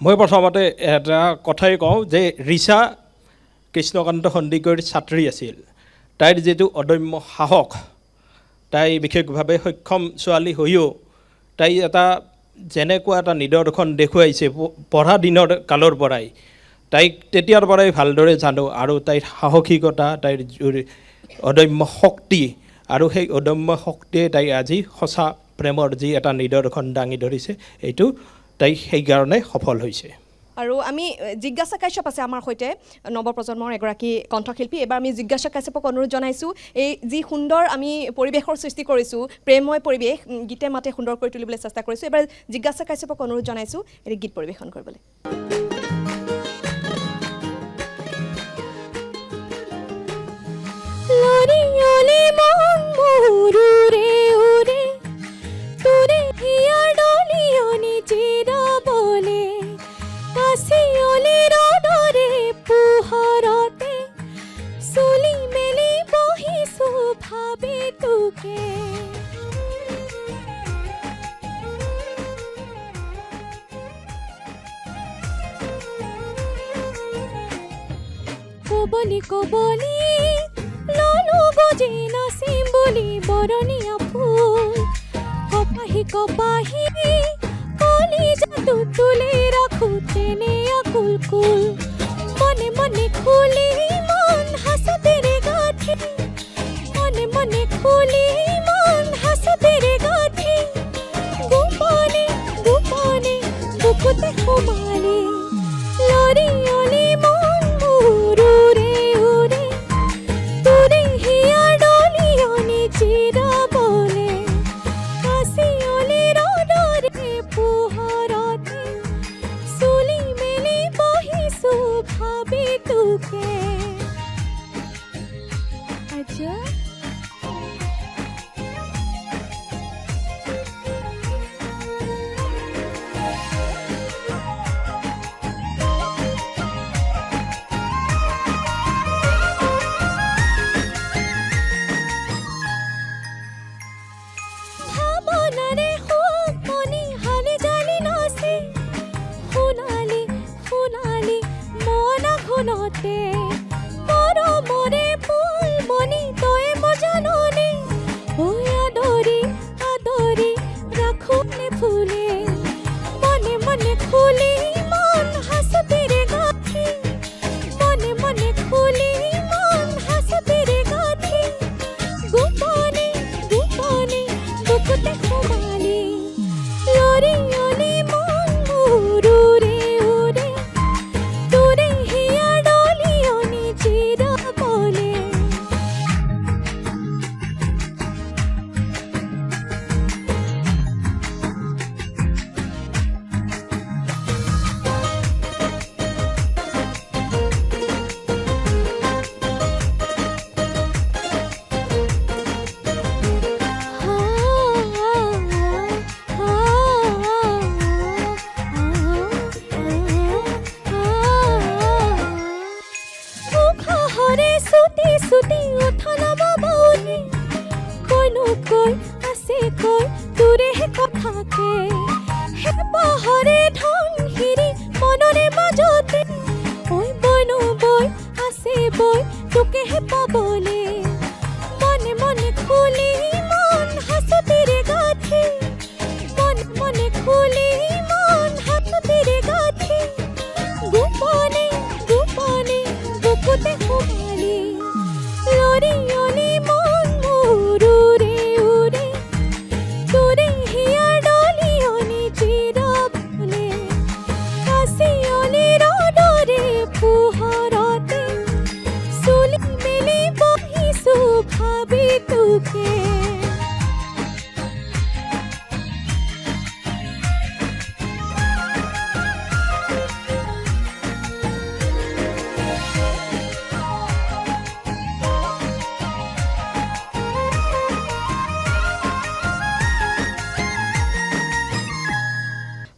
মই প্ৰথমতে এটা কথাই কওঁ যে ৰিচা কৃষ্ণকান্ত সন্দিকৈৰ ছাত্ৰী আছিল তাইৰ যিটো অদম্য সাহস তাই বিশেষভাৱে সক্ষম ছোৱালী হৈও তাই এটা যেনেকুৱা এটা নিদৰ্শন দেখুৱাইছে পঢ়া দিনৰ কালৰ পৰাই তাইক তেতিয়াৰ পৰাই ভালদৰে জানো আৰু তাইৰ সাহসিকতা তাইৰ অদম্য শক্তি আৰু সেই অদম্য শক্তিয়ে তাই আজি সঁচা প্ৰেমৰ যি এটা নিদৰ্শন দাঙি ধৰিছে এইটো তাই সেইকাৰণে সফল হৈছে আৰু আমি জিজ্ঞাসা কাশ্যপ আছে আমাৰ সৈতে নৱপ্ৰজন্মৰ এগৰাকী কণ্ঠশিল্পী এবাৰ আমি জিজ্ঞাসা কাশ্যপক অনুৰোধ জনাইছোঁ এই যি সুন্দৰ আমি পৰিৱেশৰ সৃষ্টি কৰিছোঁ প্ৰেমময় পৰিৱেশ গীতে মাতে সুন্দৰ কৰি তুলিবলৈ চেষ্টা কৰিছোঁ এবাৰ জিজ্ঞাসা কাশ্যপক অনুৰোধ জনাইছোঁ এই গীত পৰিৱেশন কৰিবলৈ কবলি ললো গজি নাচিম বুলি বৰণীয়া ফুল কপাহি কলি যাদু তুলি ৰাখো তেনে আকুল কুল মনে মনে খুলি মন হাসতেৰে গাঠি মনে খুলি মন হাসতেৰে গাঠি গোপনে বুকুতে সোমালি লৰি অলি মন মুৰুৰে গোপনে বুকুতে সোমালি লৰি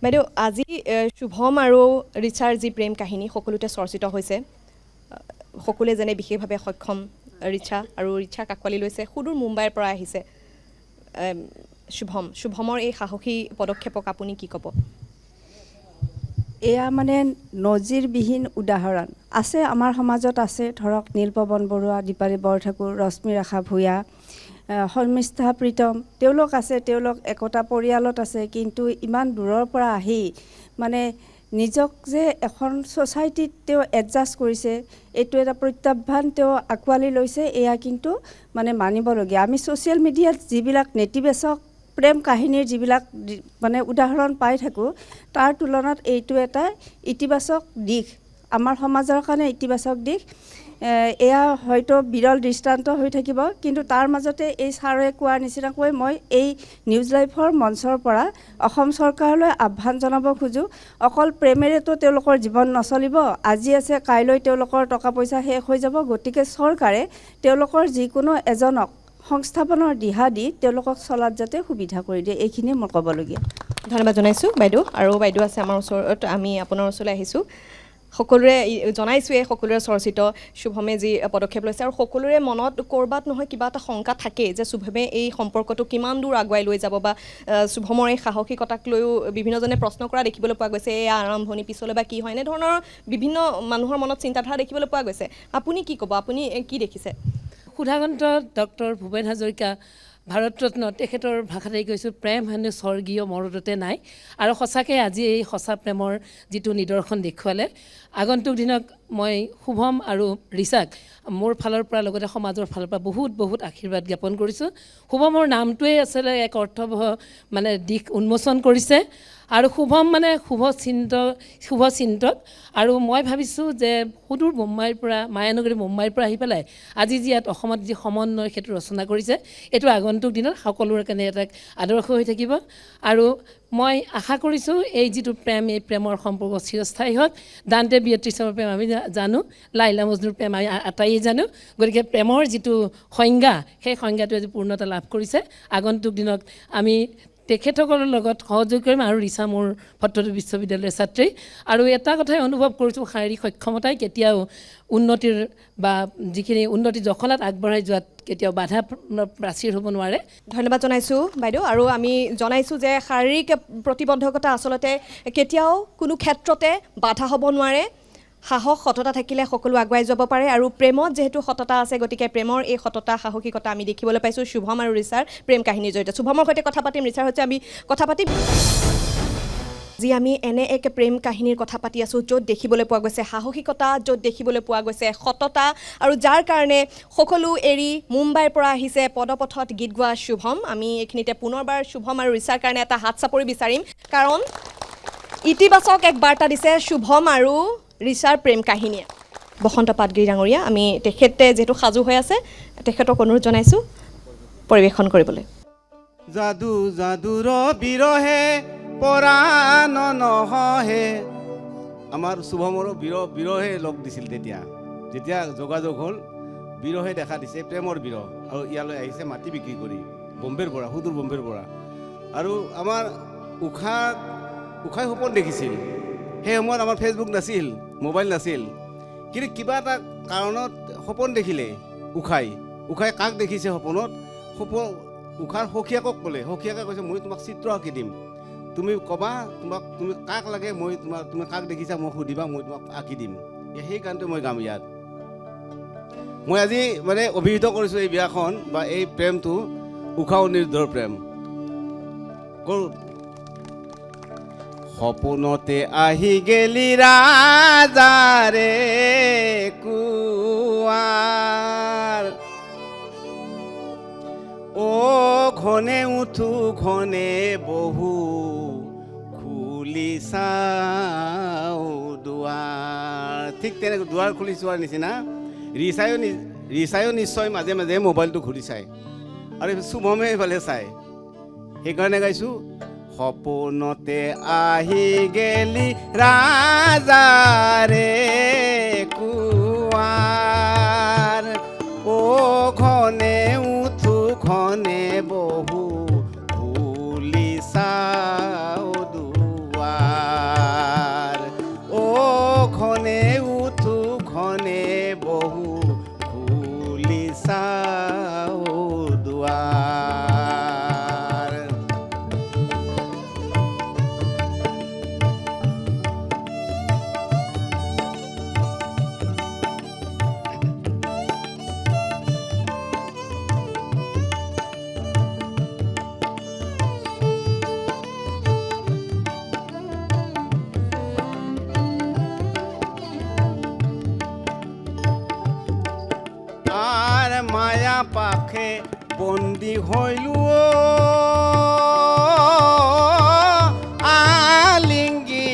বাইদেউ আজি শুভম আৰু ৰিচাৰ যি প্ৰেম কাহিনী সকলোতে চৰ্চিত হৈছে সকলোৱে যেনে বিশেষভাৱে সক্ষম ৰিচা আৰু ৰিচাক আঁকোৱালি লৈছে সুদূৰ মুম্বাইৰ পৰা আহিছে শুভমৰ এই সাহসী পদক্ষেপক আপুনি কি ক'ব এয়া মানে নজিৰবিহীন উদাহৰণ আছে আমাৰ সমাজত আছে ধৰক নীলপৱন বৰুৱা দীপালী বৰঠাকুৰ ৰশ্মিৰেখা ভূঞা শৰ্মিষ্ঠা প্ৰীতম তেওঁলোক আছে তেওঁলোক একতা পৰিয়ালত আছে কিন্তু ইমান দূৰৰ পৰা আহি মানে নিজক যে এখন ছ'চাইটিত তেওঁ এডজাষ্ট কৰিছে এইটো এটা প্ৰত্যাহ্বান তেওঁ আঁকোৱালি লৈছে এয়া কিন্তু মানে মানিবলগীয়া আমি ছ'চিয়েল মিডিয়াত যিবিলাক নেতিবাচক প্ৰেম কাহিনীৰ যিবিলাক মানে উদাহৰণ পাই থাকোঁ তাৰ তুলনাত এইটো এটা ইতিবাচক দিশ আমাৰ সমাজৰ কাৰণে ইতিবাচক দিশ এয়া হয়তো বিৰল দৃষ্টান্ত হৈ থাকিব কিন্তু তাৰ মাজতে এই ছাৰে কোৱাৰ নিচিনাকৈ মই এই নিউজ লাইভৰ মঞ্চৰ পৰা অসম চৰকাৰলৈ আহ্বান জনাব খোজোঁ অকল প্ৰেমেৰেতো তেওঁলোকৰ জীৱন নচলিব আজি আছে কাইলৈ তেওঁলোকৰ টকা পইচা শেষ হৈ যাব গতিকে চৰকাৰে তেওঁলোকৰ যিকোনো এজনক সংস্থাপনৰ দিহা দি তেওঁলোকক চলাত যাতে সুবিধা কৰি দিয়ে এইখিনিয়ে মই ক'বলগীয়া ধন্যবাদ জনাইছোঁ বাইদেউ আৰু বাইদেউ আছে আমাৰ ওচৰত আমি আপোনাৰ ওচৰলৈ আহিছোঁ সকলোৰে জনাইছোঁৱে সকলোৰে চৰ্চিত শুভমে যি পদক্ষেপ লৈছে আৰু সকলোৰে মনত ক'ৰবাত নহয় কিবা এটা শংকা থাকেই যে শুভমে এই সম্পৰ্কটো কিমান দূৰ আগুৱাই লৈ যাব বা শুভমৰ এই সাহসিকতাক লৈও বিভিন্নজনে প্ৰশ্ন কৰা দেখিবলৈ পোৱা গৈছে এই আৰম্ভণি পিছলৈ বা কি হয় এনেধৰণৰ বিভিন্ন মানুহৰ মনত চিন্তাধাৰা দেখিবলৈ পোৱা গৈছে আপুনি কি ক'ব আপুনি কি দেখিছে সুধাগন্ত ডক্টৰ ভূপেন হাজৰিকা ভাৰতৰত্ন তেখেতৰ ভাষাতেই কৈছোঁ প্ৰেম হেনো স্বৰ্গীয় মৰদতে নাই আৰু সঁচাকৈ আজি এই সঁচা প্ৰেমৰ যিটো নিদৰ্শন দেখুৱালে আগন্তুক দিনত মই শুভম আৰু ৰিচাক মোৰ ফালৰ পৰা লগতে সমাজৰ ফালৰ পৰা বহুত আশীৰ্বাদ জ্ঞাপন কৰিছোঁ শুভমৰ নামটোৱে আচলতে এক অৰ্থবহ মানে দিশ উন্মোচন কৰিছে আৰু শুভম মানে শুভচিন্তক আৰু মই ভাবিছোঁ যে সুদূৰ মুম্বাইৰ পৰা মায়ানগৰী মুম্বাইৰ পৰা আহি পেলাই আজি যি ইয়াত অসমত যি সমন্বয় সেইটো ৰচনা কৰিছে এইটো আগন্তুক দিনত সকলোৰে কাৰণে এটা আদৰ্শ হৈ থাকিব আৰু মই আশা কৰিছোঁ এই যিটো প্ৰেম এই প্ৰেমৰ সম্পৰ্ক চিৰস্থায়ী হওক ডান্তে বিয়েট্ৰিছৰ প্ৰেম আমি জানো লাইলা মজনুৰ প্ৰেম আমি আটাইয়ে জানো গতিকে প্ৰেমৰ যিটো সংজ্ঞা সেই সংজ্ঞাটোৱে আজি পূৰ্ণতা লাভ কৰিছে আগন্তুক দিনত আমি তেখেতসকলৰ লগত সহযোগ কৰিম আৰু ৰিচা মোৰ ভট্টদ্ৰৱ বিশ্ববিদ্যালয়ৰ ছাত্ৰী আৰু এটা কথাই অনুভৱ কৰিছোঁ শাৰীৰিক সক্ষমতাই কেতিয়াও উন্নতিৰ বা যিখিনি উন্নতি জখলাত আগবঢ়াই যোৱাত কেতিয়াও বাধা প্ৰাচীৰ হ'ব নোৱাৰে ধন্যবাদ জনাইছোঁ বাইদেউ আৰু আমি জনাইছোঁ যে শাৰীৰিক প্ৰতিবন্ধকতা আচলতে কেতিয়াও কোনো ক্ষেত্ৰতে বাধা হ'ব নোৱাৰে সাহস সততা থাকিলে সকলো আগুৱাই যাব পাৰে আৰু প্ৰেমত যেহেতু সততা আছে গতিকে প্ৰেমৰ এই সততা সাহসিকতা আমি দেখিবলৈ পাইছোঁ শুভম আৰু ৰিচাৰ প্ৰেম কাহিনীৰ জৰিয়তে শুভমৰ সৈতে কথা পাতিম ৰিচাৰ সৈতে আমি কথা পাতিম যি আমি এনে এক প্ৰেম কাহিনীৰ কথা পাতি আছোঁ য'ত দেখিবলৈ পোৱা গৈছে সাহসিকতা য'ত দেখিবলৈ পোৱা গৈছে সততা আৰু যাৰ কাৰণে সকলো এৰি মুম্বাইৰ পৰা আহিছে পদপথত গীত গোৱা শুভম আমি এইখিনিতে পুনৰবাৰ শুভম আৰু ৰিচাৰ কাৰণে এটা হাত চাপৰি বিচাৰিম কাৰণ ইতিবাচক এক বাৰ্তা দিছে শুভম আৰু ৰিচাৰ প্ৰেম কাহিনীয়ে বসন্ত পাটগিৰি ডাঙৰীয়া আমি তেখেতে যিহেতু সাজু হৈ আছে তেখেতক অনুৰোধ জনাইছোঁ পৰিৱেশন কৰিবলৈ যাদু যাদুৰ বিৰহে পৰাণ নহহে আমাৰ শুভমৰ বিৰহে লগ দিছিল যেতিয়া যোগাযোগ হ'ল বিৰহে দেখা দিছে প্ৰেমৰ বিৰহ আৰু ইয়ালৈ আহিছে মাটি বিক্ৰী কৰি বম্বেৰ পৰা সুদূৰ বম্বেৰ পৰা আৰু আমাৰ উষাই সপোন দেখিছিল সেই সময়ত আমাৰ ফেচবুক নাছিল মোবাইল নাছিল কিন্তু কিবা এটা কাৰণত সপোন দেখিলে উষাই কাক দেখিছে সপোনত উষাৰ সখীয়াকক ক'লে সখীয়াকে কৈছে মই তোমাক চিত্ৰ আঁকি দিম তুমি ক'বা তুমি কাক লাগে তুমি কাক দেখিছা মোক সুধিবা মই তোমাক আঁকি দিম সেই কাৰণতে মই গাম ইয়াত মই আজি মানে অভিহিত কৰিছোঁ এই বিয়াখন বা এই প্ৰেমটো উষা অনিৰুদ্ধৰ প্ৰেম সপোনতে আহি গেলি ৰাজাৰে কুৱাৰ ও ঘনে উঠো ঘনে বহু খুলি চাও দুৱাৰ ঠিক তেনেকৈ দুৱাৰ খুলি চোৱাৰ নিচিনা ৰিচায়ো নিশ্চয় মাজে মাজে মোবাইলটো ঘূৰি চায় আৰু শুভমে এইফালে চায় সেইকাৰণে গাইছোঁ সপোনতে আহি গেলি ৰাজাৰে কুৱাৰ ও ঘনে উঠো ঘনে বহু খুলি চাও দুৱাৰ পাখে বন্দী হইলো আলিঙ্গি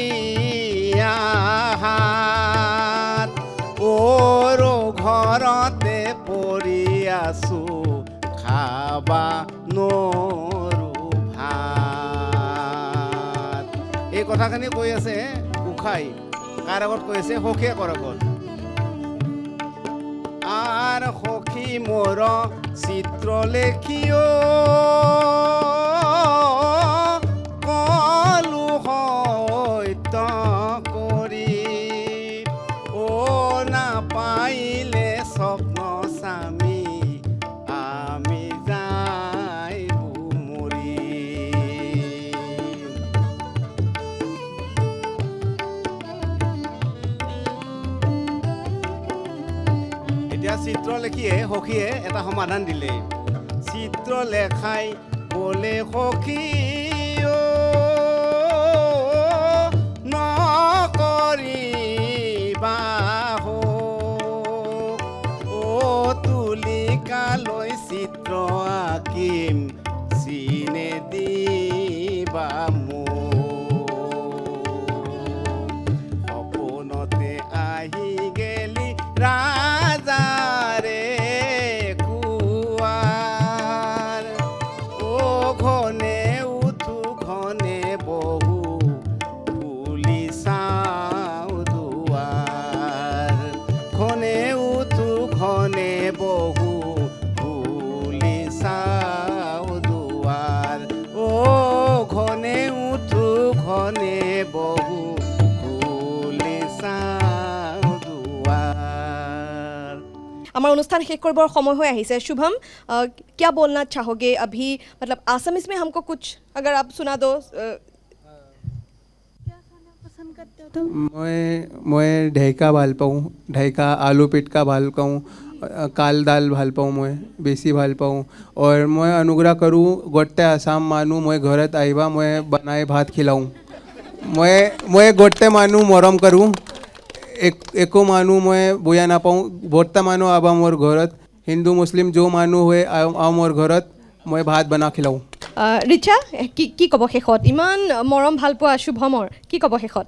আহাত ওৰ ঘৰতে পৰি আছো খাবা নৰো ভাত এই কথাখিনি কৈ আছে উখাই কাৰ আগত কৈ আছে সখীয়েকৰ আগত আৰ সখী মোৰ চিত্ৰ লেখিও কলু হইত কৰি ও না পাইলে স্বপ্ন স্বামী আমি যাইবো মৰি এতিয়া চিত্ৰ লেখিয়ে সখীয়ে এটা সমাধান দিলে চিত্ৰ লেখাই ক'লে সখী নকৰিবা ও তুলিকালৈ চিত্ৰ আঁকিম চিনে দিবা সপোনতে আহি গেলি রাজারে কুয়ার ও ঘনে উঠু ঘনে বহু খুলি চাও দুয়ার ঘনে উঠু ঘনে বহু খুলি চাও দুয়ার ও ঘনে উঠু ঘনে বহু খুলি চাও দুয়ার हमारा अनुष्ठान शेष कर समय हो आहिसे शुभम क्या बोलना चाहोगे अभी मतलब आसामीज में हमको कुछ अगर आप सुना दो मैं ढेका ভাল পাওঁ ढेका आलू पिटका ভাল पाऊँ काल दाल ভাল पाऊँ मैं बेसी ভাল पाऊँ और मैं अनुग्रह करूँ गोटे आसाम मानूँ मैं घरत आइबा मैं बनाए भात खिलाऊँ मैं गोटे मानूँ मरम करूँ एको मानूँ मैं बोया ना पाऊँ बोटता मानूँ आबा मोर घरत हिंदू मुस्लिम जो मानूँ हुए आओ मोर घरत मैं भात बना खिलाऊँ ৰিচা কি ক'ব শেষত ইমান মৰম ভাল পোৱা শুভমৰ কি ক'ব শেষত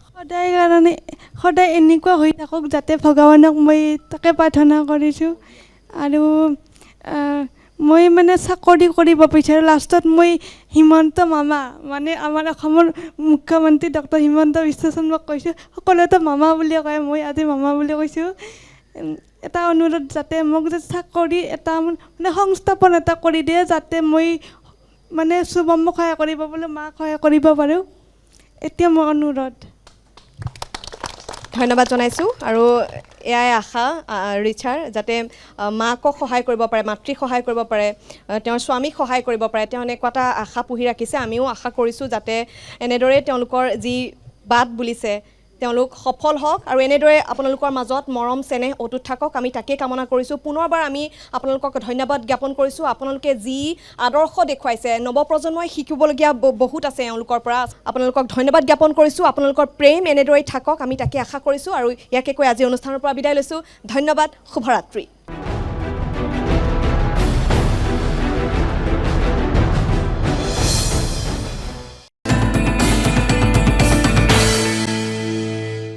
সদায় কাৰণে সদায় এনেকুৱা হৈ থাকক যাতে ভগৱানক মই তাকে প্ৰাৰ্থনা কৰিছোঁ আৰু মই মানে চাকৰি কৰিব বিচাৰোঁ লাষ্টত মই হিমন্ত মামা মানে আমাৰ অসমৰ মুখ্যমন্ত্ৰী ডক্টৰ হিমন্ত বিশ্ব শৰ্মাক কৈছোঁ সকলোৱেতো মামা বুলিয়ে কয় মই আজি মামা বুলি কৈছোঁ এটা অনুৰোধ যাতে মোক যে চাকৰি এটা মানে সংস্থাপন এটা কৰি দিয়ে যাতে মই মানে শুভমক সহায় কৰিব পাৰোঁ মাক সহায় কৰিব পাৰোঁ এতিয়া মোৰ অনুৰোধ ধন্যবাদ জনাইছোঁ আৰু এয়াই আশা ৰিচাৰ যাতে মাকক সহায় কৰিব পাৰে মাতৃক সহায় কৰিব পাৰে তেওঁৰ স্বামীক সহায় কৰিব পাৰে তেওঁ এনেকুৱা এটা আশা পুহি ৰাখিছে আমিও আশা কৰিছোঁ যাতে এনেদৰে তেওঁলোকৰ যি বাট বুলিছে তেওঁলোক সফল হওক আৰু এনেদৰে আপোনালোকৰ মাজত মৰম চেনেহ অটুট থাকক আমি তাকেই কামনা কৰিছোঁ পুনৰবাৰ আমি আপোনালোকক ধন্যবাদ জ্ঞাপন কৰিছোঁ আপোনালোকে যি আদৰ্শ দেখুৱাইছে নৱপ্ৰজন্মই শিকিবলগীয়া বহুত আছে এওঁলোকৰ পৰা আপোনালোকক ধন্যবাদ জ্ঞাপন কৰিছোঁ আপোনালোকৰ প্ৰেম এনেদৰেই থাকক আমি তাকে আশা কৰিছোঁ আৰু ইয়াকে কৈ আজি অনুষ্ঠানৰ পৰা বিদায় লৈছোঁ ধন্যবাদ শুভৰাত্ৰি